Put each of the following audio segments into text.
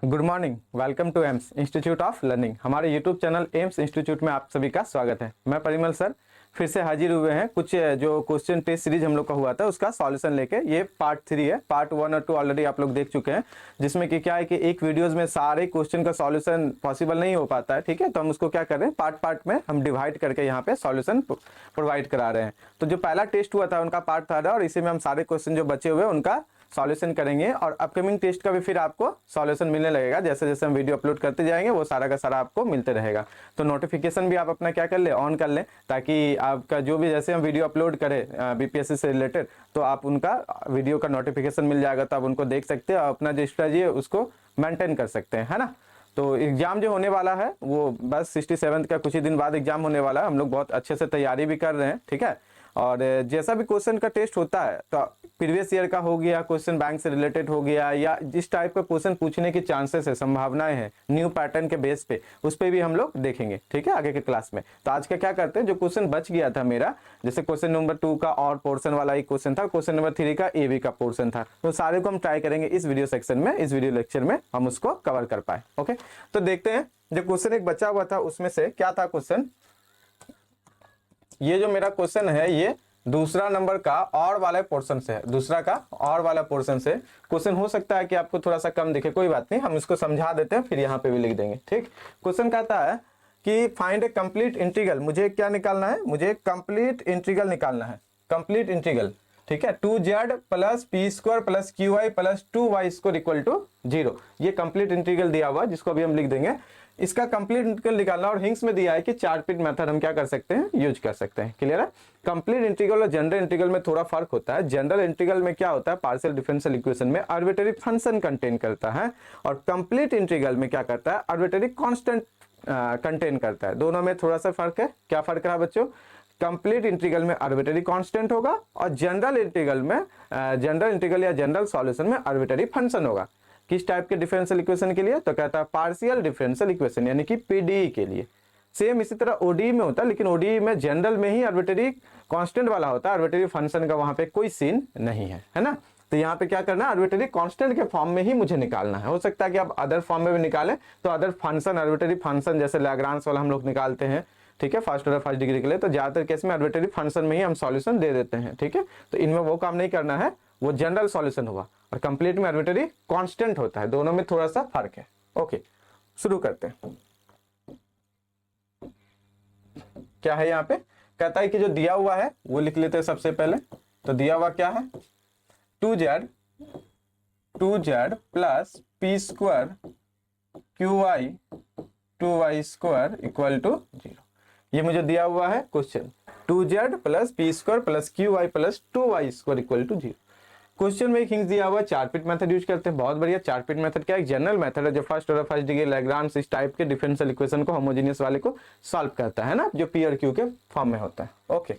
Good morning, welcome to AIMS institute of learning. हमारे YouTube channel AIMS institute में आप सभी का स्वागत है। मैं परिमल सर फिर से हाजिर हुए हैं। कुछ जो क्वेश्चन टेस्ट सीरीज हम लोग का हुआ था उसका सॉल्यूशन लेके, ये पार्ट 3 है। पार्ट 1 और 2 ऑलरेडी आप लोग देख चुके हैं, जिसमें कि क्या है कि एक वीडियोस में सारे क्वेश्चन का सॉल्यूशन पॉसिबल नहीं हो पाता है। ठीक है, तो हम उसको क्या कर रहे हैं, पार्ट पार्ट में हम डिवाइड करके यहाँ पे सॉल्यूशन प्रोवाइड करा रहे हैं। तो जो पहला टेस्ट हुआ था उनका पार्ट था और इसी में हम सारे क्वेश्चन जो बचे हुए उनका सॉल्यूशन करेंगे और अपकमिंग टेस्ट का भी फिर आपको सॉल्यूशन मिलने लगेगा। जैसे जैसे हम वीडियो अपलोड करते जाएंगे वो सारा का सारा आपको मिलते रहेगा। तो नोटिफिकेशन भी आप अपना क्या कर ले, ऑन कर लें, ताकि आपका जो भी जैसे हम वीडियो अपलोड करें बीपीएससी से रिलेटेड, तो आप उनका वीडियो का नोटिफिकेशन मिल जाएगा, तो आप उनको देख सकते हैं और अपना जो स्ट्रेटजी है उसको मेंटेन कर सकते हैं, है ना। तो एग्जाम जो होने वाला है वो बस 67 का कुछ ही दिन बाद एग्जाम होने वाला है। हम लोग बहुत अच्छे से तैयारी भी कर रहे हैं, ठीक है। और जैसा भी क्वेश्चन का टेस्ट होता है, तो प्रीवियस ईयर का हो गया, क्वेश्चन बैंक से रिलेटेड हो गया, या जिस टाइप का क्वेश्चन पूछने की चांसेस है, संभावनाएं हैं न्यू पैटर्न के बेस पे, उस पे भी हम लोग देखेंगे, ठीक है, आगे के क्लास में। तो आज का क्या करते हैं, जो क्वेश्चन बच गया था मेरा, जैसे क्वेश्चन नंबर 2 का और पोर्शन वाला ही क्वेश्चन था, क्वेश्चन नंबर 3 का ए बी का पोर्शन था, तो सारे को हम ट्राई करेंगे इस वीडियो सेक्शन में, इस वीडियो लेक्चर में हम उसको कवर कर पाए। ओके, तो देखते हैं जो क्वेश्चन एक बचा हुआ था उसमें से क्या था क्वेश्चन। ये जो मेरा क्वेश्चन है ये दूसरा नंबर का और वाले पोर्शन से है, दूसरा का और वाला पोर्शन से क्वेश्चन हो सकता है कि आपको थोड़ा सा कम दिखे, कोई बात नहीं, हम इसको समझा देते हैं, फिर यहाँ पे भी लिख देंगे। ठीक, क्वेश्चन कहता है कि फाइंड ए कंप्लीट इंटीग्रल। मुझे क्या निकालना है, मुझे कंप्लीट इंटीग्रल निकालना है, कंप्लीट इंटीग्रल, ठीक है। 2z plus P square plus Q Y plus 2y square equal to 0, ये कंप्लीट इंटीग्रल दिया हुआ, जिसको अभी हम लिख देंगे। इसका कंप्लीट इंटीग्रल निकालना, और हिंट्स में दिया है कि 4 पिट मेथड हम क्या कर सकते हैं, यूज कर सकते हैं। क्लियर है। कंप्लीट इंटीग्रल और जनरल इंटीग्रल में थोड़ा फर्क होता है। जनरल इंटीग्रल में क्या होता है, पार्शियल डिफरेंशियल इक्वेशन में आर्बिट्रेरी फंक्शन कंटेन करता है, और कंप्लीट इंटीग्रल में क्या करता है, आर्बिट्रेरी कांस्टेंट कंटेन करता है। दोनों में थोड़ा सा फर्क है। क्या फर्क रहा बच्चों, कंप्लीट इंटीग्रल में आर्बिट्रेरी कांस्टेंट होगा और जनरल इंटीग्रल में जनरल इंटीग्रल या जनरल सॉल्यूशन में आर्बिट्रेरी फंक्शन होगा। किस टाइप के डिफरेंशियल इक्वेशन के लिए, तो कहता है पार्शियल डिफरेंशियल इक्वेशन यानी कि पीडीई के लिए। सेम इसी तरह ओडीई में होता है, लेकिन ओडीई में जनरल में ही आर्बिट्रेरी कांस्टेंट वाला होता है, आर्बिट्रेरी फंक्शन का वहां पे कोई सीन नहीं है ना। तो यहाँ पे क्या करना है, आर्बिट्रेरी कांस्टेंट के फॉर्म में ही मुझे निकालना है। हो सकता है कि आप अदर फॉर्म में भी निकालें, तो अदर फंक्शन आर्बिट्रेरी फंक्शन जैसे लैग्रांज वाला हम लोग निकालते हैं, ठीक है, फर्स्ट ऑर्डर फर्स्ट डिग्री के लिए, तो ज्यादातर केस में आर्बिट्रेरी फंक्शन में ही हम सॉल्यूशन दे देते हैं, ठीक है। तो इनमें वो काम नहीं करना है, वो जनरल सॉल्यूशन हुआ, और कंप्लीट में आर्बिट्रेरी कांस्टेंट होता है। दोनों में थोड़ा सा फर्क है। ओके, शुरू करते हैं। क्या है यहाँ पे, कहता है कि जो दिया हुआ है वो लिख लेते हैं सबसे पहले। तो दिया हुआ क्या है, 2z plus P square Q Y 2y square equal to 0, ये मुझे दिया हुआ है question. 2z plus P square plus Q Y plus 2y square equal to 0। Question में एक हिंट दिया हुआ है, 4 पिट मेथड यूज करते हैं। बहुत बढ़िया। 4 पिट मेथड क्या है, एक जनरल मेथड है जो first order first degree Lagrange इस टाइप के डिफरेंशियल इक्वेशन को, होमोजेनियस वाले को सॉल्व करता है ना, जो पी और क्यू के फॉर्म में होता है। ओके,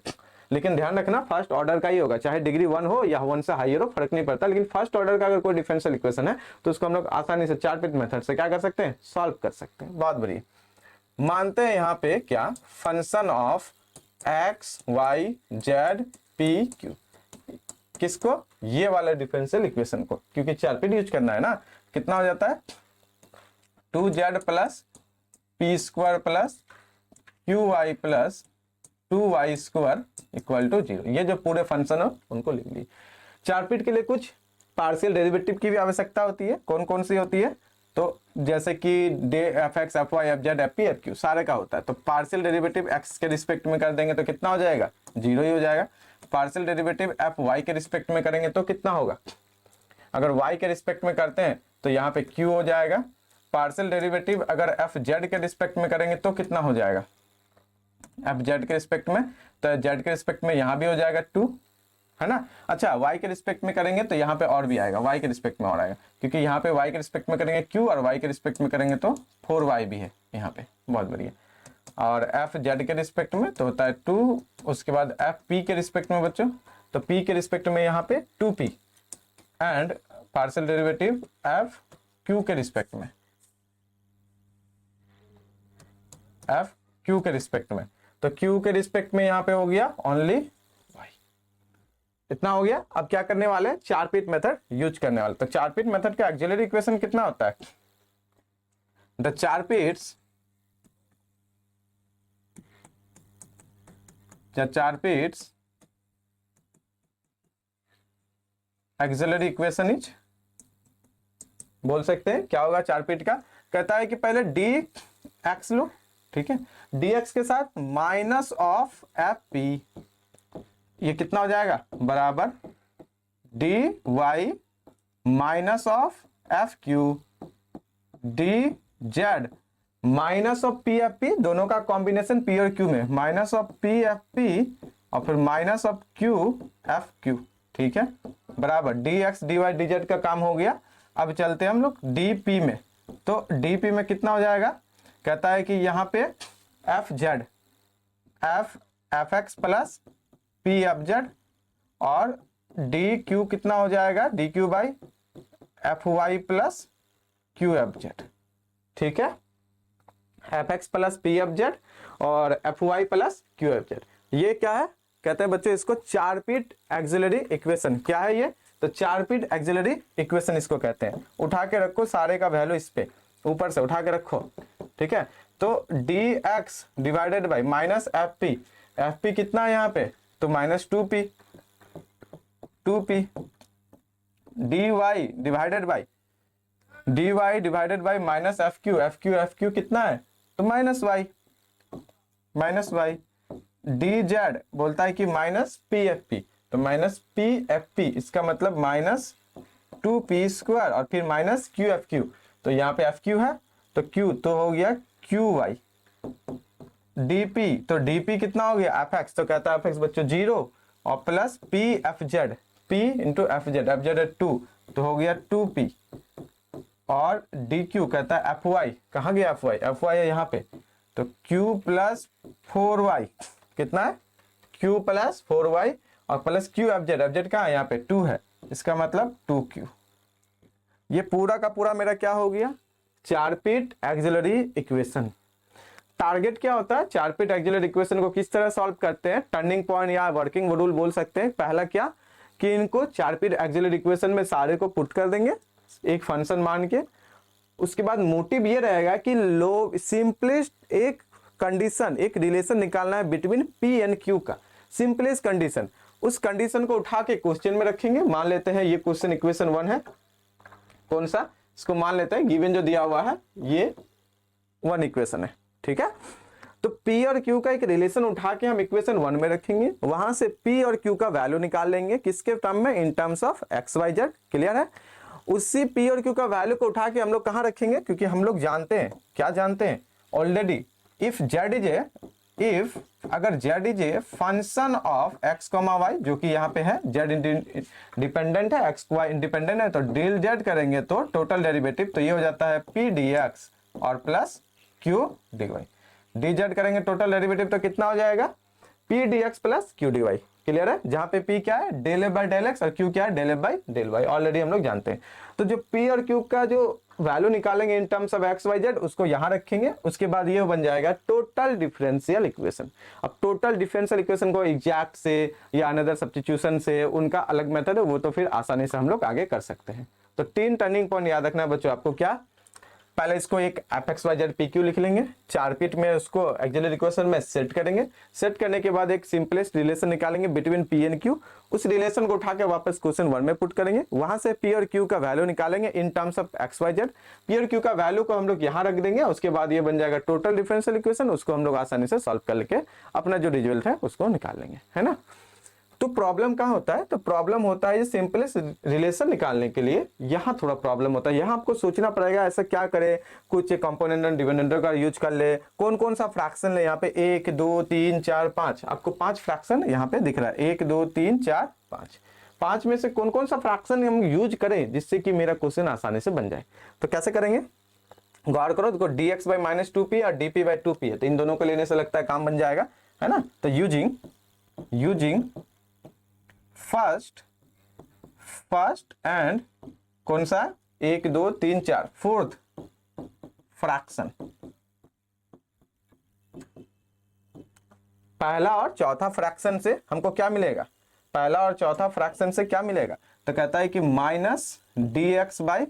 लेकिन ध्यान रखना फर्स्ट ऑर्डर का ही होगा, चाहे डिग्री 1 हो या 1 से हायर हो, फर्क नहीं पड़ता, लेकिन फर्स्ट ऑर्डर का अगर कोई डिफरेंशियल इक्वेशन है तो उसको हम लोग आसानी से 4 पिट मेथड से क्या कर सकते हैं, सॉल्व कर सकते हैं। बहुत बढ़िया। मानते हैं यहाँ पे क्या, function of x Y Z P Q, किसको, ये वाला डिफरेंशियल इक्वेशन को, क्योंकि 4 पिट यूज करना है ना। कितना हो जाता है, 2z plus P square plus Q Y plus 2y square equal to 0, ये जो पूरे फंक्शन है उनको लिख ली। 4 पिट के लिए कुछ पार्शियल डेरिवेटिव की भी आवश्यकता होती है। कौन कौन सी होती है, तो जैसे कि F X F Y F Z F P F Q सारे का होता है। तो पार्शियल डेरिवेटिव एक्स के रिस्पेक्ट में कर देंगे तो कितना हो जाएगा, 0 ही हो जाएगा। पार्शियल डेरिवेटिव एफ वाई के रिस्पेक्ट में करेंगे तो कितना होगा, अगर वाई के रिस्पेक्ट में करते हैं तो यहाँ पे क्यू हो जाएगा। पार्शियल डेरिवेटिव अगर एफ जेड के रिस्पेक्ट में करेंगे तो कितना हो जाएगा, एफ जेड के रिस्पेक्ट में, तो जेड के रिस्पेक्ट में यहाँ भी हो जाएगा 2, है ना। अच्छा, y के रिस्पेक्ट में करेंगे तो यहाँ पे और भी आएगा, y के रिस्पेक्ट में और आएगा, क्योंकि यहाँ पे y के रिस्पेक्ट में करेंगे q और y के रिस्पेक्ट में करेंगे तो 4y भी है यहाँ पे। बहुत बढ़िया। और f z के रिस्पेक्ट में तो होता है 2, उसके बाद f p के रिस्पेक्ट में बच्चों, तो p के रिस्पेक्ट में यहाँ पे 2p, and partial derivative f q के रिस्पेक्ट में, f q के रिस्पेक्ट में, तो q के रिस्पेक्ट में यहाँ पे हो गया ओनली, इतना हो गया। अब क्या करने वाले हैं, 4 पिट मेथड यूज करने वाले। तो 4 पिट मेथड का ऑक्सिलरी इक्वेशन कितना होता है, द चारपीट्स एक्सिलरी इक्वेशन इज, बोल सकते हैं क्या होगा चारपीट का। कहता है कि पहले डी एक्स लो, ठीक है, डी एक्स के साथ माइनस ऑफ एफ पी, ये कितना हो जाएगा बराबर D Y minus of F Q D Z minus of P F P, दोनों का कॉम्बिनेशन पी और क्यू में, minus of P F P और फिर minus of Q F Q, ठीक है, बराबर D X D Y D Z का काम हो गया। अब चलते हैं हम लोग डी पी में, तो डी पी में कितना हो जाएगा, कहता है कि यहाँ पे F Z F X plus P F Z और डी क्यू कितना हो जाएगा D Q by F Y plus Q F Z, ठीक है, F X plus P F Z और F Y plus Q F Z. ये क्या है, कहते हैं बच्चों इसको चारपीट एक्सिलरी इक्वेशन। क्या है ये, तो चारपीट एक्सिलरी इक्वेशन इसको कहते हैं। उठा के रखो सारे का वैल्यू इस पे ऊपर से उठा के रखो, ठीक है। तो d x divided by minus f p कितना है यहाँ पे, तो minus two p d y divided by minus f q कितना है, तो माइनस वाई डी जेड बोलता है कि माइनस पी एफ पी, तो माइनस पी एफ पी इसका मतलब माइनस टू पी स्क्वायर और फिर माइनस क्यू एफ क्यू, तो यहाँ पे एफ क्यू है तो क्यू तो हो गया क्यू वाई डीपी, तो डीपी कितना हो गया एफ एक्स, तो कहता है एफ एक्स बच्चों 0 और plus P F Z, P into F Z है 2 तो हो गया 2p और डी क्यू कहता है एफ वाई, कहाँ गया एफ वाई है यहाँ पे, तो क्यू प्लस 4y कितना है q प्लस 4y और प्लस क्यू एफ जेड कहाँ है यहाँ पे 2 है, इसका मतलब 2q। ये पूरा का पूरा मेरा क्या हो गया चारपीट एक्सिलरी इक्वेशन। टारगेट क्या होता है, चारपीट एक्सिलरी इक्वेशन को किस तरह सॉल्व करते हैं, टर्निंग पॉइंट या वर्किंग रूल बोल सकते हैं। पहला क्या कि इनको चारपीट एक्सिलरी इक्वेशन में सारे को पुट कर देंगे एक फंक्शन मान के, उसके बाद मोटिव ये रहेगा कि लो सिंपलेस्ट एक कंडीशन एक रिलेशन निकालना है बिटवीन पी एंड क्यू का, सिंपलेस्ट कंडीशन, उस कंडीशन को उठा के क्वेश्चन में रखेंगे। मान लेते हैं ये क्वेश्चन इक्वेशन 1 है, कौन सा, इसको मान लेते हैं गिवन जो दिया हुआ है ये 1 इक्वेशन है, ठीक है। तो P और Q का एक रिलेशन उठा के हम इक्वेशन 1 में रखेंगे, वहां से P और Q का वैल्यू निकाल लेंगे किसके टर्म में, in terms of x Y z, clear है। उसी P और Q का वैल्यू को उठा के हम लोग कहां रखेंगे, क्योंकि हम लोग जानते हैं, क्या जानते हैं already, if Z is A, if अगर Z is a function of X comma Y, जो कि यहाँ पे है जेड डिपेंडेंट है एक्स वाई इंडिपेंडेंट है, तो डील जेड करेंगे तो टोटल डेरिवेटिव तो ये हो जाता है पी डी एक्स और plus q d Y, D z करेंगे टोटल डेरिवेटिव तो कितना हो जाएगा p d x plus q d y, clear है। जहां पे P क्या है del f by del x और Q क्या है del f by del y, already हम लोग जानते हैं। तो जो P और Q का जो वैल्यू निकालेंगे in terms of x Y z उसको यहां रखेंगे, उसके बाद ये बन जाएगा टोटल डिफरेंशियल इक्वेशन। अब टोटल डिफरेंशियल इक्वेशन को एग्जैक्ट से या अनदर सब्स्टिट्यूशन से उनका अलग मेथड है, वो तो फिर आसानी से हम लोग आगे कर सकते हैं। तो 3 टर्निंग पॉइंट याद रखना है बच्चों आपको, क्या पहले इसको एक f x Y Z P q लिख लेंगे, चारपीट में उसको एक्सिलरी इक्वेशन में सेट करेंगे, सेट करने के बाद एक सिंपलेस्ट रिलेशन निकालेंगे बिटवीन पी एंड क्यू, उस रिलेशन को उठा के वापस क्वेश्चन 1 में पुट करेंगे, वहां से पी और क्यू का वैल्यू निकालेंगे in terms of x Y Z, p और क्यू का वैल्यू को हम लोग यहाँ रख देंगे, उसके बाद ये बन जाएगा टोटल डिफरेंशियल इक्वेशन, उसको हम लोग आसानी से सॉल्व करके अपना जो रिजल्ट है उसको निकाल लेंगे, है ना। तो प्रॉब्लम कहाँ होता है, तो प्रॉब्लम होता है ये सिंपलेस्ट रिलेशन निकालने के लिए यहाँ थोड़ा प्रॉब्लम होता है, यहाँ आपको सोचना पड़ेगा ऐसा क्या करे, कुछ कंपोनेंट एंड डिपेंडेंट का यूज कर ले, कौन कौन सा फ्रैक्शन ले, यहाँ पे 1 2 3 4 5 आपको 5 फ्रैक्शन यहाँ पे दिख रहा है, 1 2 3 4 5, 5 में से कौन कौन सा फ्रैक्शन हम यूज करें जिससे कि मेरा क्वेश्चन आसानी से बन जाए। तो कैसे करेंगे गौर करो, देखो dx बाई माइनस 2p और dp बाई 2p है, तो इन दोनों को लेने से लगता है काम बन जाएगा, है ना। तो यूजिंग फर्स्ट एंड कौन सा 1 2 3 4 फोर्थ फ्रैक्शन, पहला और चौथा फ्रैक्शन से हमको क्या मिलेगा, पहला और चौथा फ्रैक्शन से क्या मिलेगा, तो कहता है कि minus D x by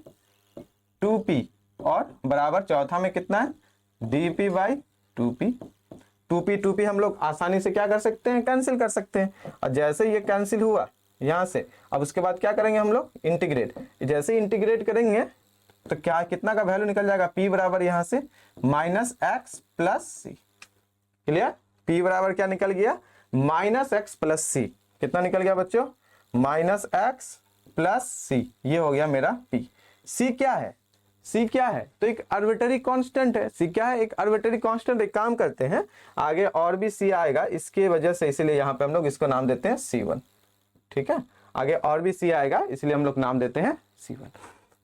2p और बराबर चौथा में कितना है dp बाई 2p। 2p हम लोग आसानी से क्या कर सकते हैं, कैंसिल कर सकते हैं। और जैसे ये कैंसिल हुआ यहाँ से, अब उसके बाद क्या करेंगे हम लोग, इंटीग्रेट। जैसे इंटीग्रेट करेंगे तो क्या कितना का वैल्यू निकल जाएगा, p बराबर यहाँ से माइनस एक्स प्लस सी। क्लियर, p बराबर क्या निकल गया, माइनस एक्स प्लस सी। कितना निकल गया बच्चों, माइनस एक्स प्लस सी। ये हो गया मेरा p। c क्या है, c क्या है, तो एक आर्बिट्रेरी कांस्टेंट है। c क्या है, एक आर्बिट्रेरी कांस्टेंट। एक काम करते हैं, आगे और भी c आएगा इसके वजह से, इसीलिए यहाँ पे हम लोग इसको नाम देते हैं c1। ठीक है, आगे और भी c आएगा इसलिए हम लोग नाम देते हैं c1।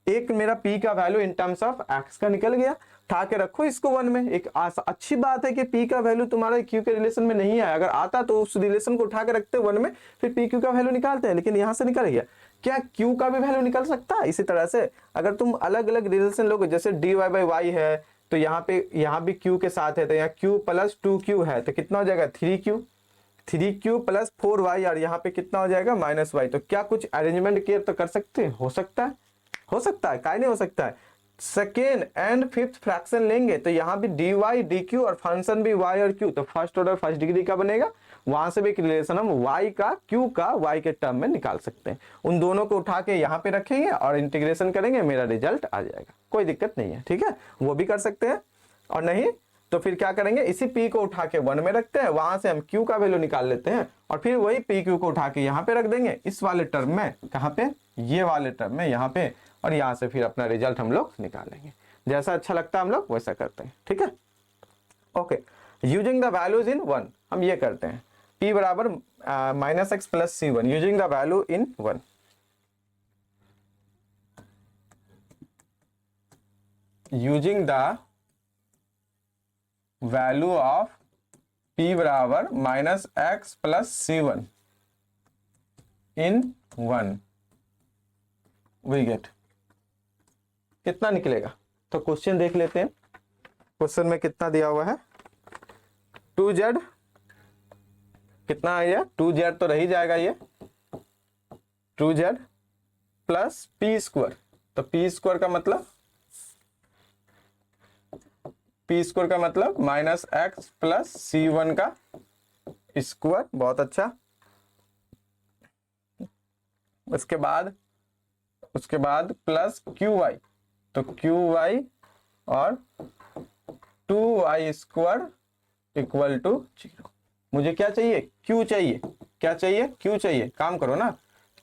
एक मेरा p का value in terms of x का निकल गया। उठा के रखो इसको 1 में। एक अच्छी बात है कि p का वैल्यू तुम्हारा q के रिलेशन में नहीं आया, अगर आता तो उस रिलेशन को उठा के रखते 1 में, फिर p q का वैल्यू निकालते हैं। लेकिन यहां से निकल गया, क्या q का भी वैल्यू निकल सकता है। इसी तरह से अगर तुम अलग अलग रिलेशन लोगे, जैसे dy बाई y है तो यहाँ भी q के साथ है, तो यहाँ q प्लस 2q है तो कितना हो जाएगा 3q प्लस 4y, और यहाँ पे कितना हो जाएगा माइनस y। तो क्या कुछ अरेंजमेंट केयर तो कर सकते हैं, हो सकता है, काहे नहीं हो सकता है। सेकेंड एंड फिफ्थ फ्रैक्शन लेंगे तो यहाँ भी dy dq और फंक्शन भी y और q, तो फर्स्ट ऑर्डर फर्स्ट डिग्री का बनेगा। वहां से भी एक रिलेशन हम y का q का y के टर्म में निकाल सकते हैं। उन दोनों को उठा के यहाँ पे रखेंगे और इंटीग्रेशन करेंगे, मेरा रिजल्ट आ जाएगा, कोई दिक्कत नहीं है। ठीक है, वो भी कर सकते हैं। और नहीं तो फिर क्या करेंगे, इसी p को उठा के 1 में रखते हैं, वहां से हम q का वैल्यू निकाल लेते हैं और फिर वही pq को उठा के यहाँ पे रख देंगे, इस वाले टर्म में। कहाँ पे, ये वाले टर्म में यहाँ पे, और यहाँ से फिर अपना रिजल्ट हम लोग निकालेंगे। जैसा अच्छा लगता है हम लोग वैसा करते हैं। ठीक है, okay. Using the values in 1 हम ये करते हैं, p बराबर minus x plus c1 using the value in 1। Using the value of p बराबर minus x plus c1 in 1 we get, कितना निकलेगा। तो क्वेश्चन देख लेते हैं, क्वेश्चन में कितना दिया हुआ है, 2z कितना है, ये 2z तो रही जाएगा, ये 2z प्लस p स्क्वायर। तो p स्क्वायर का मतलब माइनस एक्स प्लस c1 का स्क्वायर। बहुत अच्छा। उसके बाद प्लस qy, तो qy और 2y स्क्वायर इक्वल टू 0। मुझे क्या चाहिए, q चाहिए। क्या चाहिए, q चाहिए। काम करो ना,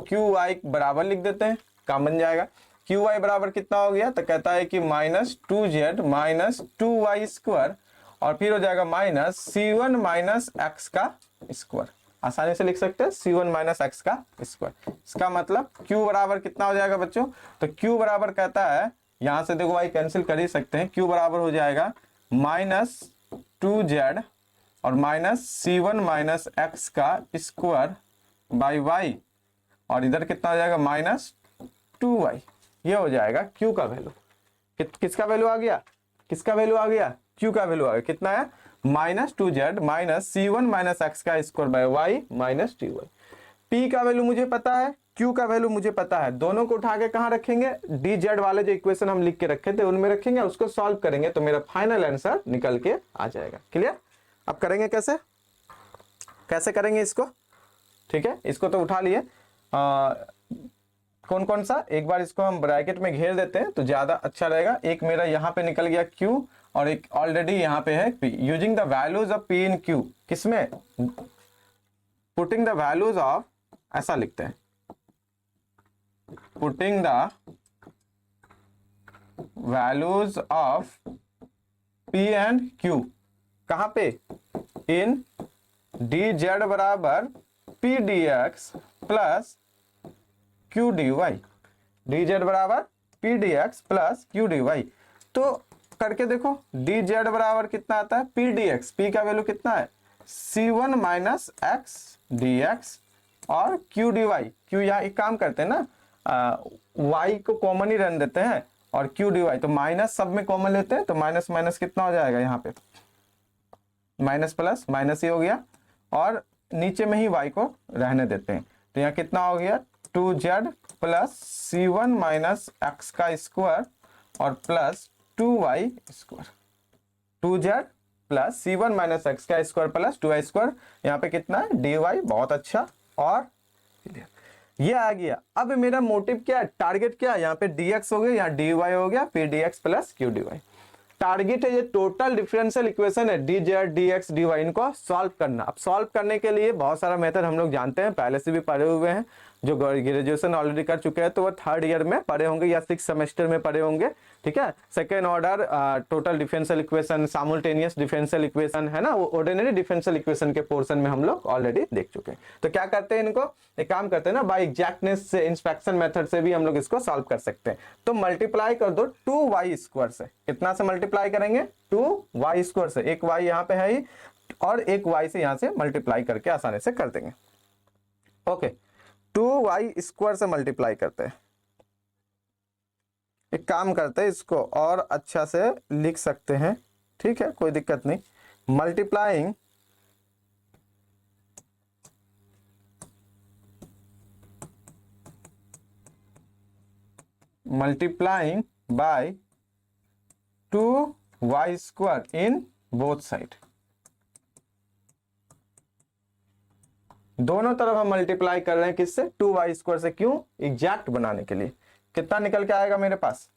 qy बराबर लिख देते हैं, काम बन जाएगा। qy बराबर कितना हो गया, तो कहता है कि minus 2z minus 2y square, और फिर हो जाएगा माइनस c1 माइनस x का स्क्वायर। आसानी से लिख सकते हैं c1 माइनस x का स्क्वायर। इसका मतलब q बराबर कितना हो जाएगा बच्चों, तो q बराबर कहता है, यहां से देखो भाई कैंसिल कर ही सकते हैं, q बराबर हो जाएगा माइनस 2z और माइनस c1 माइनस x का स्क्वायर बाई y, और इधर कितना हो जाएगा माइनस 2y। ये हो जाएगा q का वैल्यू। किसका वैल्यू आ गया, किसका वैल्यू आ गया, q का वैल्यू आ गया। कितना है, minus 2z minus c1 minus x का square by y minus 2y। p का वैल्यू मुझे पता है, q का वैल्यू मुझे पता है। दोनों को उठा के कहाँ रखेंगे, dz वाले जो इक्वेशन हम लिख के रखे थे उनमें रखेंगे, उसको सॉल्व करेंगे तो मेरा फाइनल आंसर निकल के आ जाएगा। क्लियर। अब करेंगे कैसे करेंगे इसको। ठीक है, इसको तो उठा लिए, कौन कौन सा, एक बार इसको हम ब्रैकेट में घेर देते हैं तो ज्यादा अच्छा रहेगा। एक मेरा यहाँ पे निकल गया q और एक ऑलरेडी यहाँ पे है p। Using the values of p in q, किसमें, पुटिंग द वैल्यूज ऑफ, ऐसा लिखते हैं, putting the values of p and q कहाँ पे, इन dz बराबर p dx plus q dy, dz बराबर p dx plus q dy। तो करके देखो, dz बराबर कितना आता है, p dx, p का वैल्यू कितना है c1 माइनस x dx, और q dy, q यहाँ एक काम करते हैं ना, y को कॉमन ही रहने देते हैं, और q dy तो माइनस सब में कॉमन लेते हैं, तो माइनस माइनस कितना हो जाएगा, यहाँ पे माइनस प्लस माइनस ही हो गया, और नीचे में ही y को रहने देते हैं। तो यहाँ कितना हो गया, 2z plus c1 minus x का स्क्वायर और plus 2y square, 2z plus c1 minus X का स्क्वायर प्लस 2y स्क्वायर, यहाँ पे कितना है dy, बहुत अच्छा। और ये आ गया। अब मेरा मोटिव क्या है, टारगेट क्या है, यहाँ पे dx हो गया, यहाँ dy हो गया, फिर dx plus q dy। Target है ये टोटल डिफरेंशियल इक्वेशन है dz dx dy, इनको सॉल्व करना। अब सॉल्व करने के लिए बहुत सारा मेथड हम लोग जानते हैं, पहले से भी पढ़े हुए हैं, जो ग्रेजुएशन ऑलरेडी कर चुके हैं तो वो 3rd ईयर में पढ़े होंगे या 6th सेमेस्टर में पढ़े होंगे, ठीक है। Second order total differential equation, simultaneous differential equation है ना, वो ऑर्डिनरी डिफरेंशियल इक्वेशन के पोर्शन में हम लोग ऑलरेडी देख चुके हैं। तो क्या करते हैं, इनको एक काम करते हैं ना, बाय एग्जैक्टनेस से, इंस्पेक्शन मेथड से भी हम लोग इसको सॉल्व कर सकते हैं। तो मल्टीप्लाई कर दो 2y स्क्वायर से, कितना से मल्टीप्लाई करेंगे, 2y स्क्वायर से, एक y यहाँ पे है ही और एक y से यहाँ से मल्टीप्लाई करके आसानी से कर देंगे। ओके, 2y स्क्वायर से मल्टीप्लाई करते हैं। एक काम करते हैं, इसको और अच्छा से लिख सकते हैं, ठीक है, कोई दिक्कत नहीं। Multiplying by 2y square in both side, दोनों तरफ हम मल्टीप्लाई कर रहे हैं, किससे, 2y स्क्वायर से। क्यों, एग्जैक्ट बनाने के लिए। कितना निकल के आएगा मेरे पास,